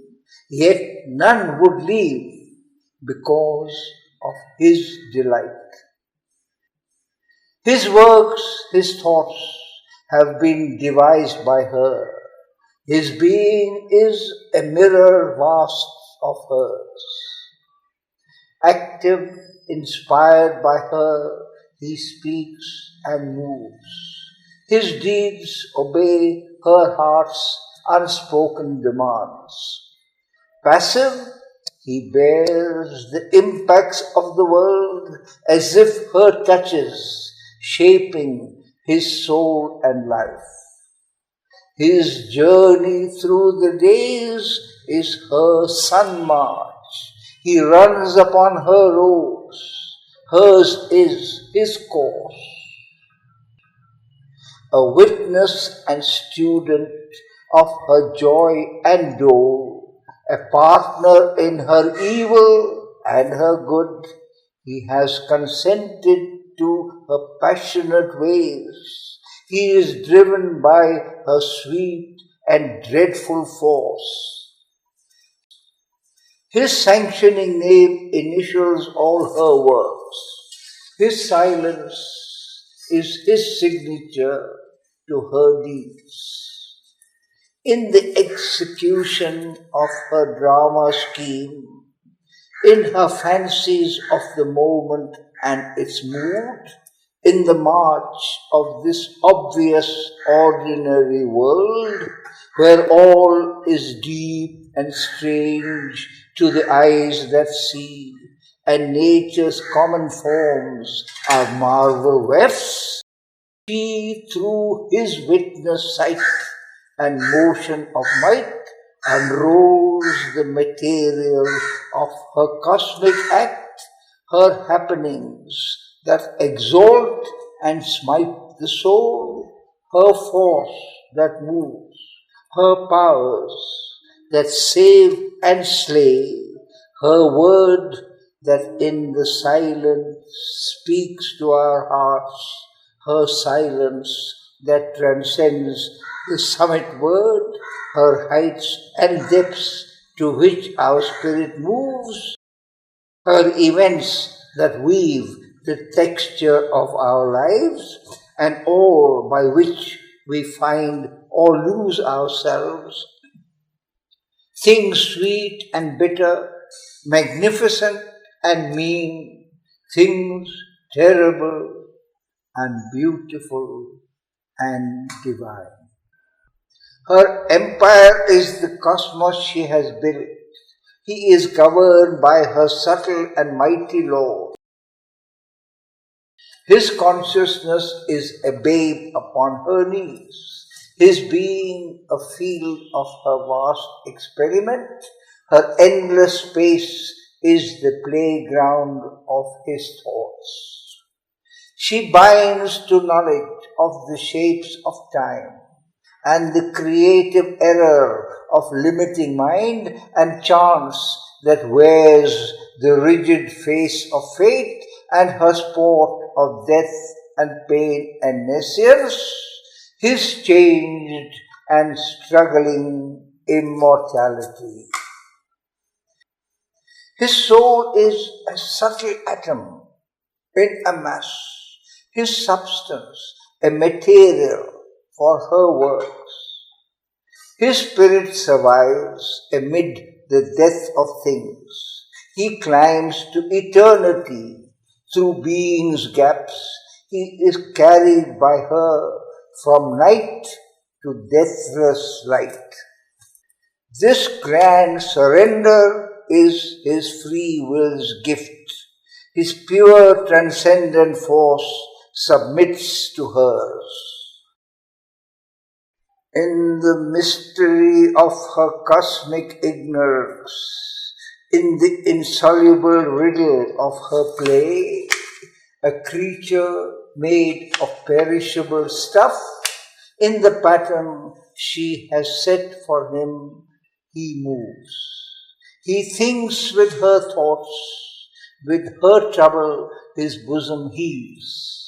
yet none would leave because of his delight. His works, his thoughts have been devised by her. His being is a mirror vast of hers. Active, inspired by her, he speaks and moves. His deeds obey her heart's unspoken demands. Passive, he bears the impacts of the world as if her touches, shaping his soul and life. His journey through the days is her sun march. He runs upon her roads. Hers is his course. A witness and student of her joy and dole, a partner in her evil and her good, he has consented to her passionate ways. He is driven by her sweet and dreadful force. His sanctioning name initials all her works. His silence is his signature to her deeds. In the execution of her drama scheme, in her fancies of the moment and its mood, in the march of this obvious ordinary world, where all is deep and strange to the eyes that see, and nature's common forms are marvel wefts, she through his witness sight and motion of might unrolls the material of her cosmic act, her happenings that exalt and smite the soul, her force that moves, her powers that save and slay, her word that in the silence speaks to our hearts, her silence that transcends the summit word, her heights and depths to which our spirit moves, her events that weave the texture of our lives, and all by which we find or lose ourselves, things sweet and bitter, magnificent and mean, things terrible and beautiful and divine. Her empire is the cosmos she has built. He is governed by her subtle and mighty law. His consciousness is a babe upon her knees, his being a field of her vast experiment, her endless space is the playground of his thoughts. She binds to knowledge of the shapes of time and the creative error of limiting mind and chance that wears the rigid face of fate and her sport of death and pain and nescience, his changed and struggling immortality. His soul is a subtle atom in a mass, his substance a material for her works. His spirit survives amid the death of things. He climbs to eternity through being's gaps. He is carried by her from night to deathless light. This grand surrender is his free will's gift. His pure transcendent force submits to hers. In the mystery of her cosmic ignorance, in the insoluble riddle of her play, a creature made of perishable stuff, in the pattern she has set for him, he moves. He thinks with her thoughts, with her trouble his bosom heaves.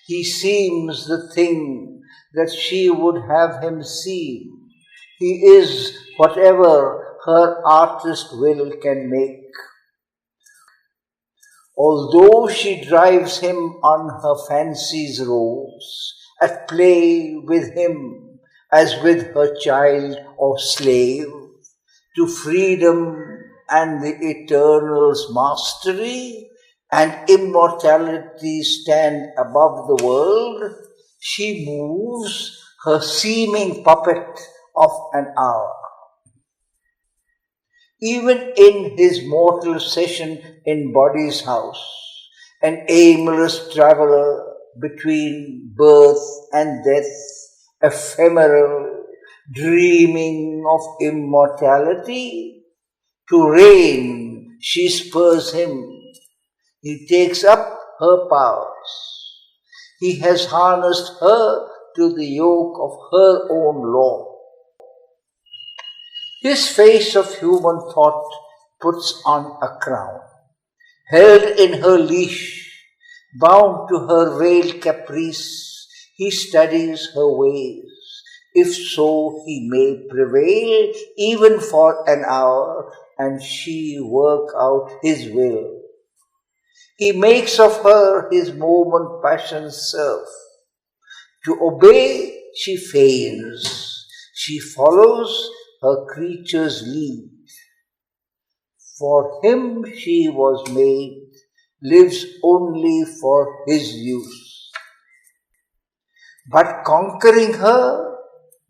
He seems the thing that she would have him seem. He is whatever her artist will can make. Although she drives him on her fancy's roads, at play with him as with her child or slave, to freedom and the eternal's mastery and immortality stand above the world, she moves her seeming puppet of an hour. Even in his mortal session in body's house, an aimless traveler between birth and death, ephemeral, dreaming of immortality, to reign she spurs him. He takes up her powers. He has harnessed her to the yoke of her own law. His face of human thought puts on a crown. Held in her leash, bound to her veiled caprice, he studies her ways. If so, he may prevail even for an hour, and she work out his will. He makes of her his moment passion's serf. To obey she feigns, she follows her creature's lead. For him she was made, lives only for his use. But conquering her,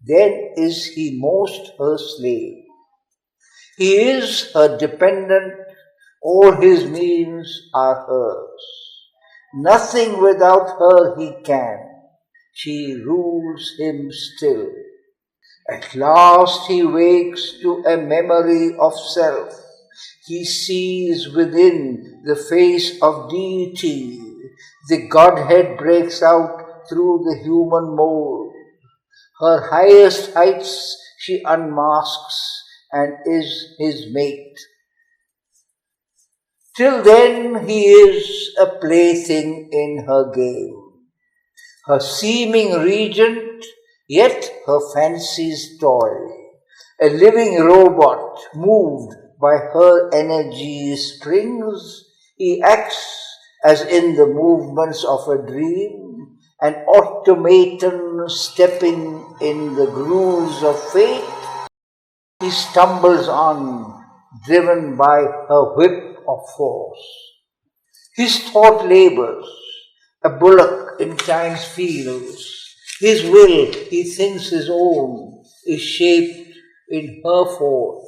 then is he most her slave. He is her dependent, all his means are hers. Nothing without her he can, she rules him still. At last he wakes to a memory of self. He sees within the face of deity. The Godhead breaks out through the human mold. Her highest heights she unmasks and is his mate. Till then he is a plaything in her game, her seeming regent, yet her fancy's toy, a living robot moved by her energy springs. He acts as in the movements of a dream, an automaton stepping in the grooves of fate. He stumbles on, driven by her whip of force. His thought labors, a bullock in time's fields. His will, he thinks his own, is shaped in her forge.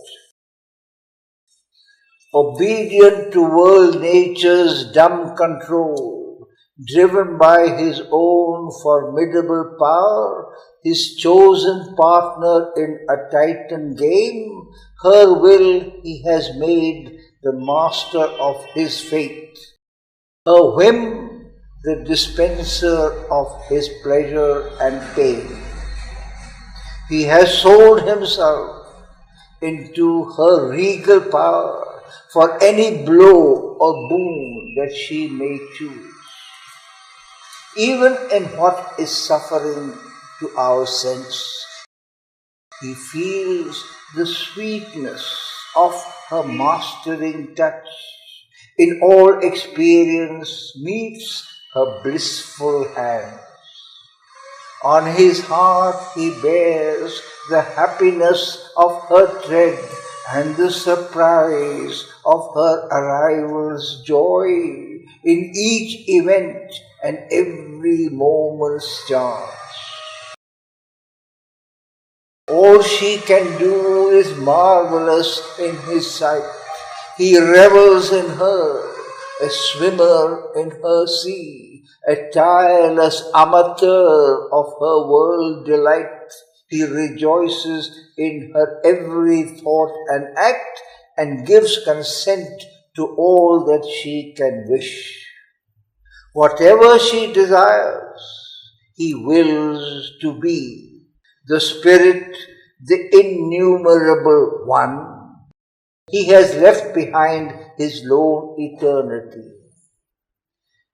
Obedient to world nature's dumb control, driven by his own formidable power, his chosen partner in a titan game, her will he has made the master of his fate. Her whim, the dispenser of his pleasure and pain. He has sold himself into her regal power, for any blow or boon that she may choose. Even in what is suffering to our sense, he feels the sweetness of her mastering touch. In all experience meets her blissful hand. On his heart he bears the happiness of her tread and the surprise of her arrival's joy in each event and every moment's chance. All she can do is marvelous in his sight. He revels in her, a swimmer in her sea, a tireless amateur of her world delight. He rejoices in her every thought and act and gives consent to all that she can wish. Whatever she desires, he wills to be. The Spirit, the innumerable One, he has left behind his lone eternity.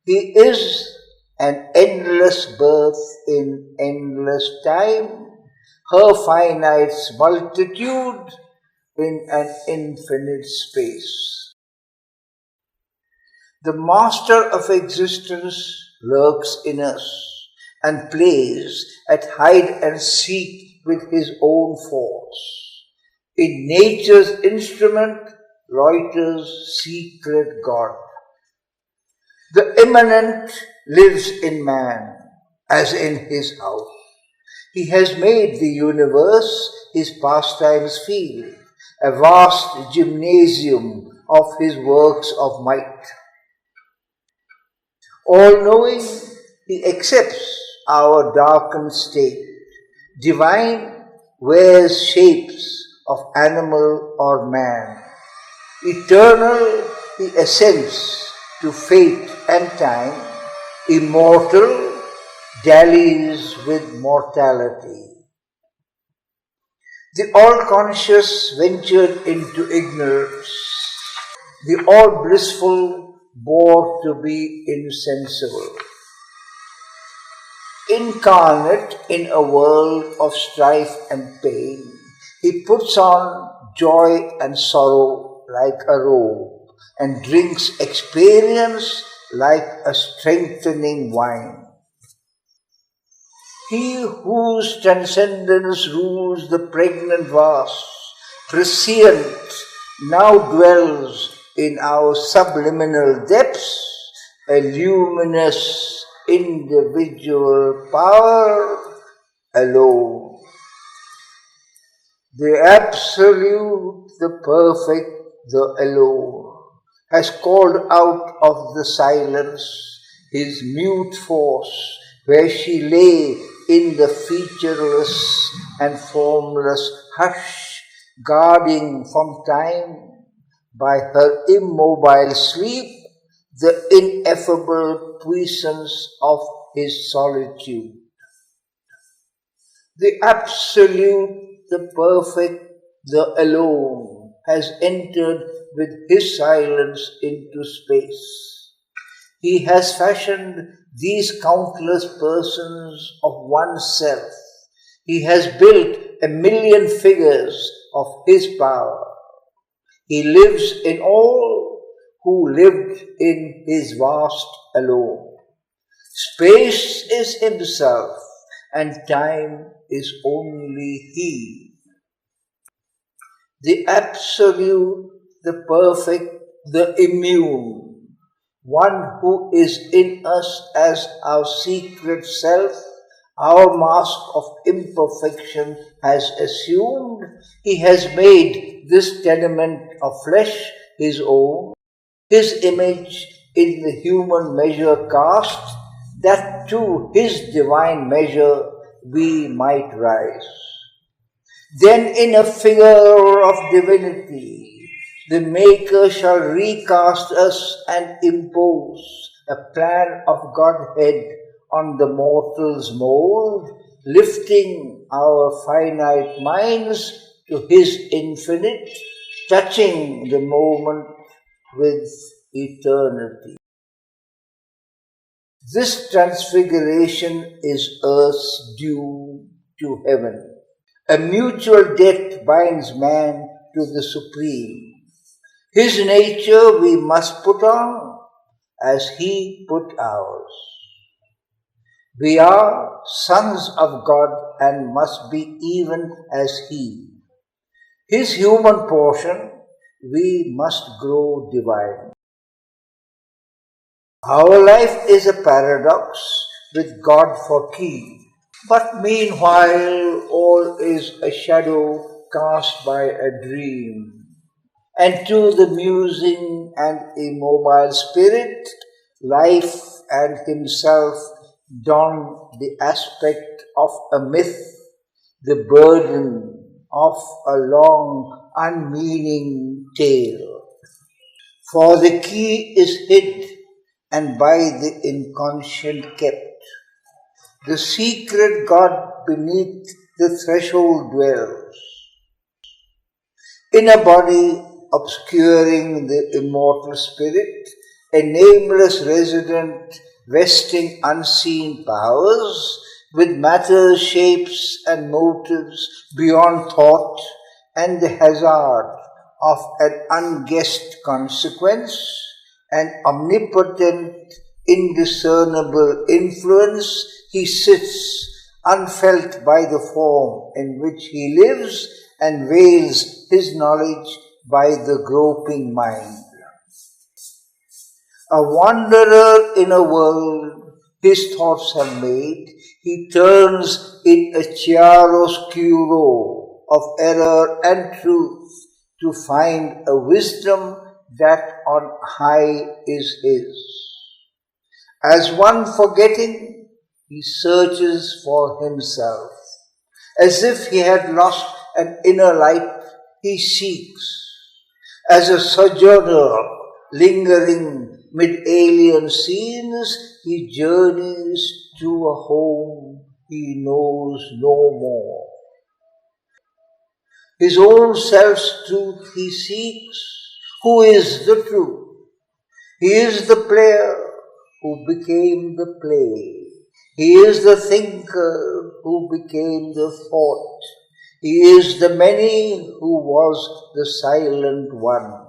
He is an endless birth in endless time, her finite's multitude in an infinite space. The Master of existence lurks in us and plays at hide and seek with his own force. In nature's instrument loiters secret God. The immanent lives in man as in his house. He has made the universe his pastimes field, a vast gymnasium of his works of might. All-knowing, he accepts our darkened state. Divine wears shapes of animal or man. Eternal, he ascends to fate and time. Immortal, dallies with mortality. The all-conscious ventured into ignorance. The all-blissful bore to be insensible. Incarnate in a world of strife and pain, he puts on joy and sorrow like a robe and drinks experience like a strengthening wine. He whose transcendence rules the pregnant vast, prescient, now dwells in our subliminal depths, a luminous individual power alone. The Absolute, the Perfect, the Alone, has called out of the silence his mute force, where she lay in the featureless and formless hush, guarding from time by her immobile sleep the ineffable puissance of his solitude. The Absolute, the Perfect, the Alone has entered with his silence into space. He has fashioned these countless persons of oneself. He has built 1,000,000 figures of his power. He lives in all who lived in his vast alone. Space is himself, and time is only he. The Absolute, the Perfect, the Immune, one who is in us as our secret self, our mask of imperfection has assumed. He has made this tenement of flesh his own, his image in the human measure cast, that to his divine measure we might rise. Then in a figure of divinity, the Maker shall recast us and impose a plan of Godhead on the mortal's mold, lifting our finite minds to his infinite, touching the moment with eternity. This transfiguration is earth's due to heaven. A mutual death binds man to the Supreme. His nature we must put on as he put ours. We are sons of God and must be even as he. His human portion, we must grow divine. Our life is a paradox with God for key. But meanwhile, all is a shadow cast by a dream. And to the musing and immobile spirit, life and himself don the aspect of a myth, the burden of a long, unmeaning tale. For the key is hid and by the inconscient kept. The secret God beneath the threshold dwells. In a body obscuring the immortal spirit, a nameless resident vesting unseen powers, with matter's shapes and motives beyond thought, and the hazard of an unguessed consequence, an omnipotent, indiscernible influence, he sits, unfelt by the form in which he lives, and veils his knowledge by the groping mind. A wanderer in a world his thoughts have made, he turns in a chiaroscuro of error and truth to find a wisdom that on high is his. As one forgetting, he searches for himself. As if he had lost an inner light, he seeks. As a sojourner lingering mid alien scenes, he journeys to a home he knows no more. His own self's truth he seeks. Who is the truth? He is the player who became the play. He is the thinker who became the thought. He is the many who was the silent one.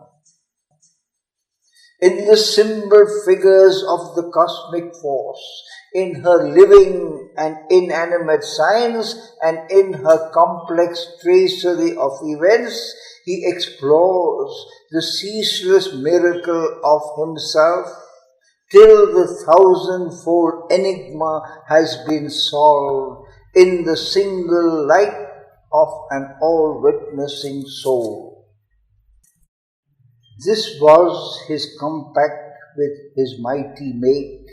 In the symbol figures of the cosmic force, in her living and inanimate signs, and in her complex tracery of events, he explores the ceaseless miracle of himself, till the thousandfold enigma has been solved in the single light of an all-witnessing soul. This was his compact with his mighty mate,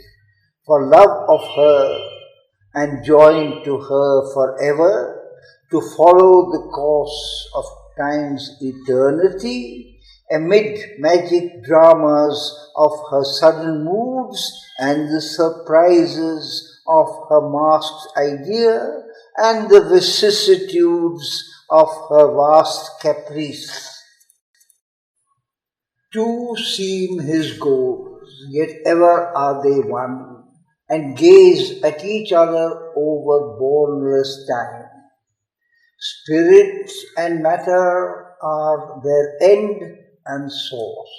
for love of her and joined to her forever, to follow the course of time's eternity, amid magic dramas of her sudden moods and the surprises of her masked idea and the vicissitudes of her vast caprice. Two seem his goals, yet ever are they one, and gaze at each other over boundless time. Spirit and matter are their end and source.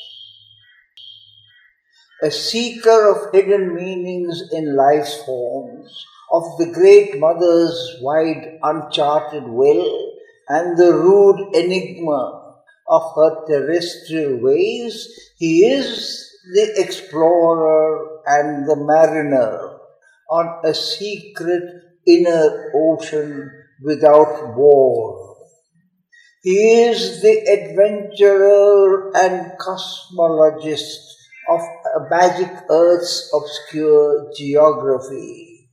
A seeker of hidden meanings in life's forms, of the great mother's wide uncharted will, and the rude enigma of her terrestrial ways, he is the explorer and the mariner on a secret inner ocean without war. He is the adventurer and cosmologist of a magic earth's obscure geography.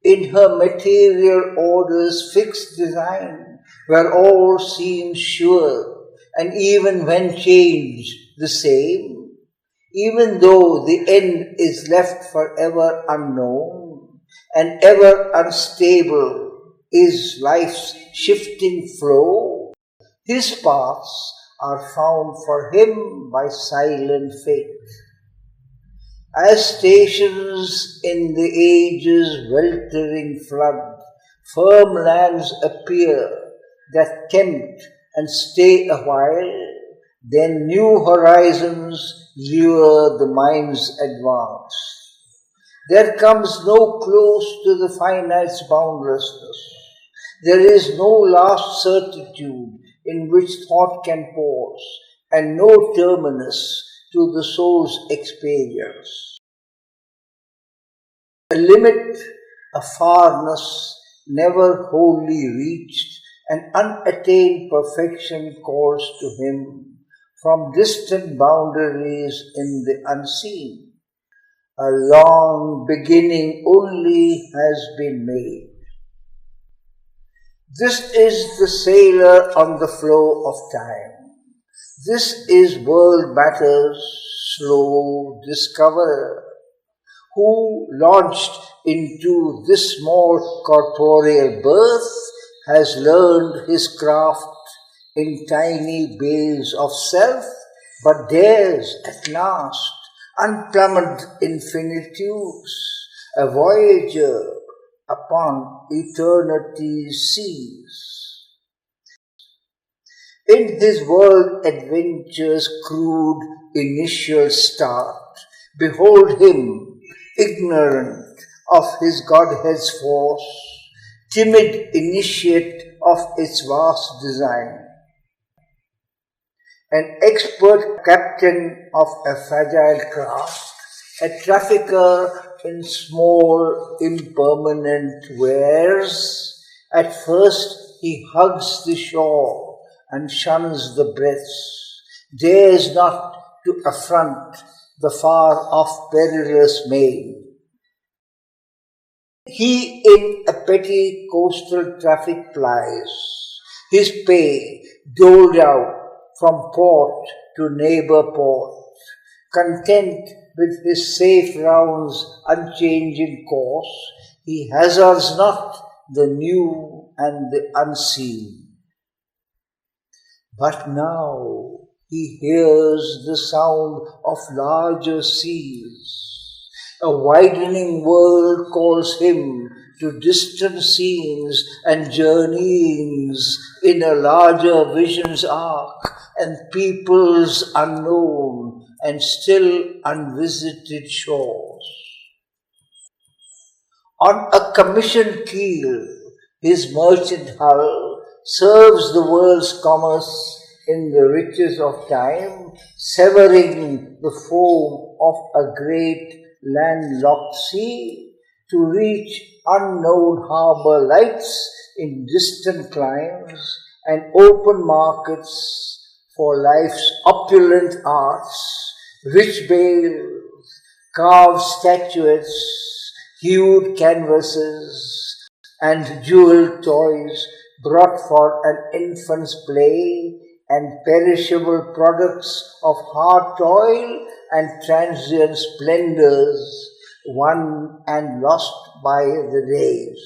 In her material order's fixed design, where all seems sure, and even when changed, the same, even though the end is left forever unknown, and ever unstable is life's shifting flow, His paths are found for him by silent faith. As stations in the age's weltering flood, firm lands appear that tempt and stay a while, then new horizons lure the mind's advance. There comes no close to the finite's boundlessness. There is no last certitude in which thought can pause, and no terminus to the soul's experience. A limit, a farness never wholly reached, an unattained perfection calls to him from distant boundaries in the unseen. A long beginning only has been made. This is the sailor on the flow of time. This is world matter's slow discoverer, who, launched into this small corporeal birth, has learned his craft in tiny bales of self, but dares at last, unplummed infinitudes, a voyager upon eternity's seas. In his world adventure's crude initial start, behold him, ignorant of his Godhead's force, timid initiate of its vast design, an expert captain of a fragile craft, a trafficker in small impermanent wares. At first he hugs the shore and shuns the breaths, dares not to affront the far-off perilous main. He in a petty coastal traffic plies, his pay doled out from port to neighbor port, content with his safe round's unchanging course, he hazards not the new and the unseen. But now he hears the sound of larger seas. A widening world calls him to distant scenes and journeyings in a larger vision's arc, and peoples unknown and still unvisited shores. On a commissioned keel, his merchant hull serves the world's commerce in the riches of time, severing the foam of a great landlocked sea to reach unknown harbour lights in distant climes and open markets for life's opulent arts, rich bales, carved statuettes, hued canvases, and jewelled toys brought for an infant's play, and perishable products of hard toil and transient splendours won and lost by the days.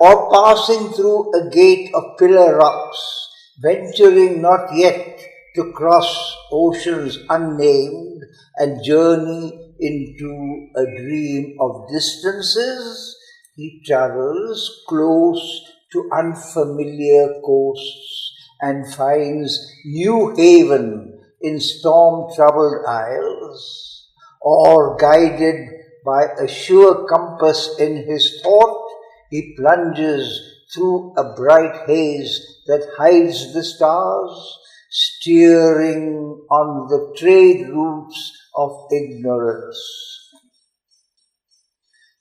Or passing through a gate of pillar rocks, venturing not yet to cross oceans unnamed and journey into a dream of distances, he travels close to unfamiliar coasts and finds new haven in storm-troubled isles, or guided by a sure compass in his thought, he plunges through a bright haze that hides the stars, steering on the trade routes of ignorance.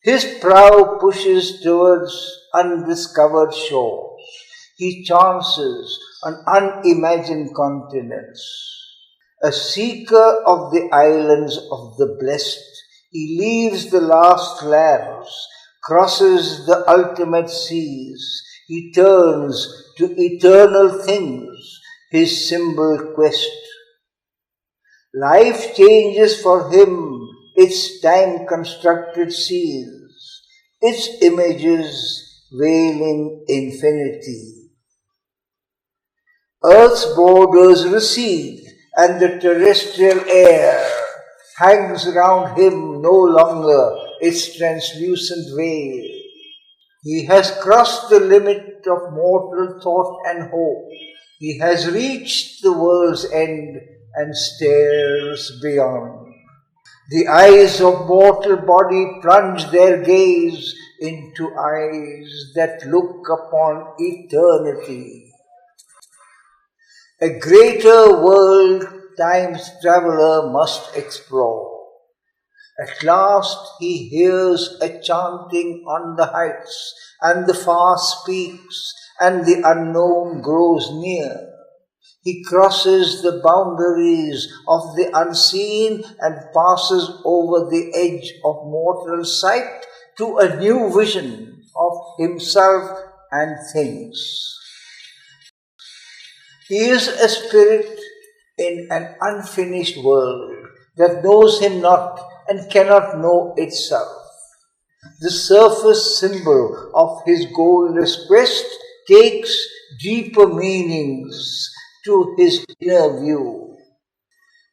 His prow pushes towards undiscovered shores. He chances on unimagined continents. A seeker of the islands of the blessed, he leaves the last lands, crosses the ultimate seas. He turns to eternal things, his symbol quest. Life changes for him its time-constructed scenes, its images veiling infinity. Earth's borders recede, and the terrestrial air hangs round him no longer its translucent veil. He has crossed the limit of mortal thought and hope. He has reached the world's end and stares beyond. The eyes of mortal body plunge their gaze into eyes that look upon eternity. A greater world time's traveler must explore. At last he hears a chanting on the heights, and the far speaks, and the unknown grows near. He crosses the boundaries of the unseen and passes over the edge of mortal sight to a new vision of himself and things. He is a spirit in an unfinished world that knows him not and cannot know itself. The surface symbol of his goalless quest takes deeper meanings to his inner view.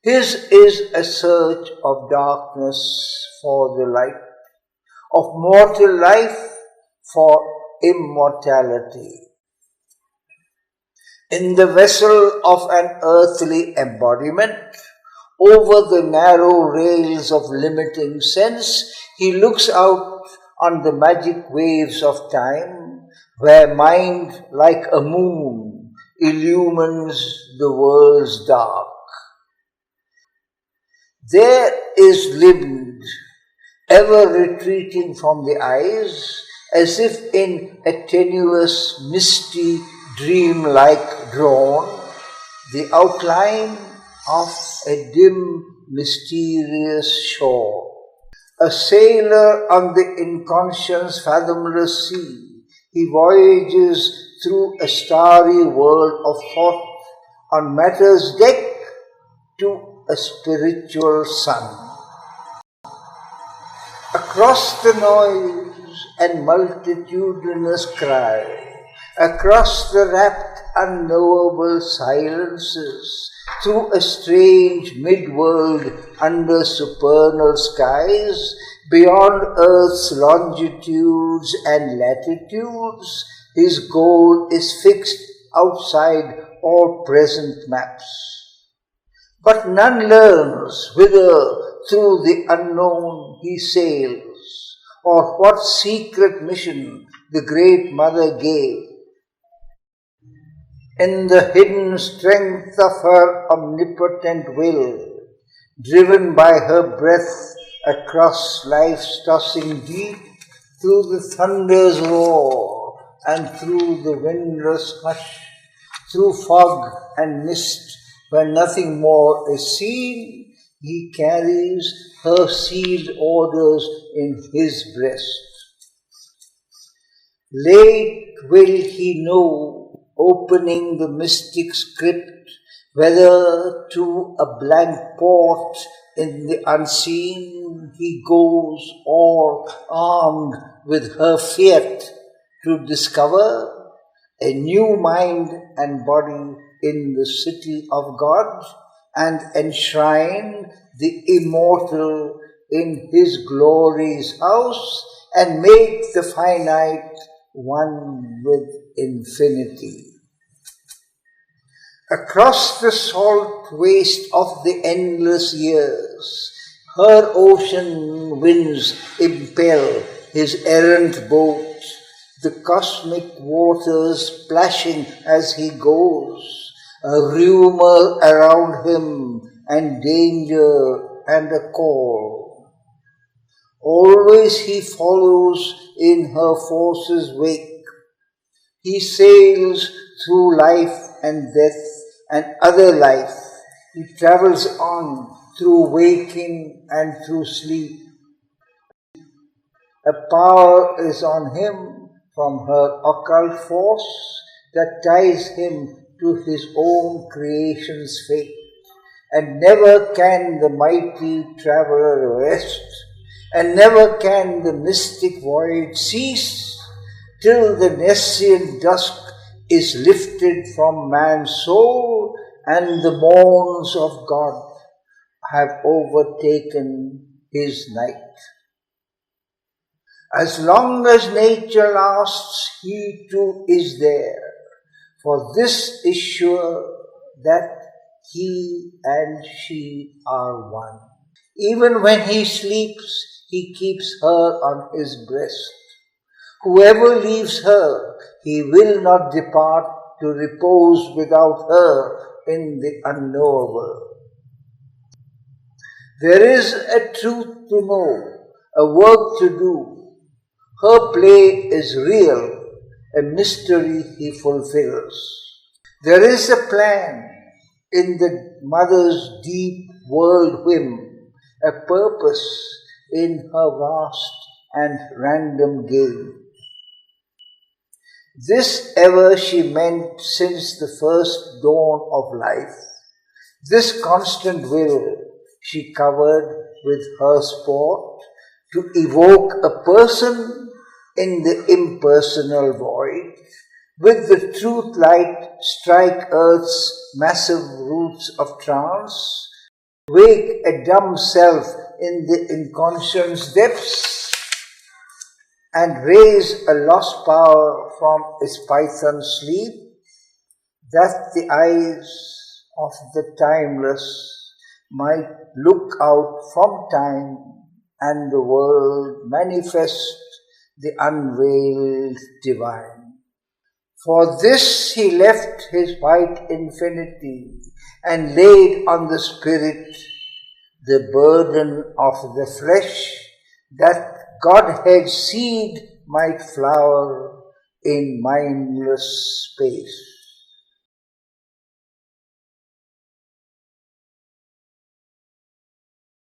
His is a search of darkness for the light, of mortal life for immortality. In the vessel of an earthly embodiment, over the narrow rails of limiting sense, he looks out on the magic waves of time, where mind, like a moon, illumines the world's dark. There is lived, ever retreating from the eyes, as if in a tenuous, misty, dream-like drawn, the outline of a dim, mysterious shore. A sailor on the inconscious, fathomless sea, he voyages through a starry world of thought on matter's deck to a spiritual sun. Across the noise and multitudinous cry, across the rapt, unknowable silences, through a strange mid-world under supernal skies, beyond Earth's longitudes and latitudes, his goal is fixed outside all present maps. But none learns whither through the unknown he sails, or what secret mission the Great Mother gave. In the hidden strength of her omnipotent will, driven by her breath across life's tossing deep, through the thunder's roar and through the windless hush, through fog and mist where nothing more is seen, he carries her sealed orders in his breast. Late will he know, opening the mystic script, whether to a blank port in the unseen he goes, or armed with her fiat to discover a new mind and body in the city of God and enshrine the immortal in his glory's house and make the finite one with infinity. Across the salt waste of the endless years, her ocean winds impel his errant boat, the cosmic waters splashing as he goes, a rumor around him and danger and a call. Always he follows in her force's wake. He sails through life and death and other life. He travels on through waking and through sleep. A power is on him from her occult force that ties him to his own creation's fate. And never can the mighty traveler rest, and never can the mystic voyage cease, till the nescient dusk is lifted from man's soul, and the mourns of God have overtaken his night. As long as nature lasts, he too is there, for this is sure that he and she are one. Even when he sleeps, he keeps her on his breast. Whoever leaves her, he will not depart to repose without her in the unknowable. There is a truth to know, a work to do. Her play is real, a mystery he fulfills. There is a plan in the mother's deep world whim, a purpose in her vast and random game. This ever she meant since the first dawn of life. This constant will she covered with her sport to evoke a person in the impersonal void, with the truth light strike earth's massive roots of trance, wake a dumb self in the inconscious depths, and raise a lost power from its python sleep, that the eyes of the timeless might look out from time and the world manifest the unveiled divine. For this he left his white infinity and laid on the spirit the burden of the flesh, that Godhead's seed might flower in mindless space.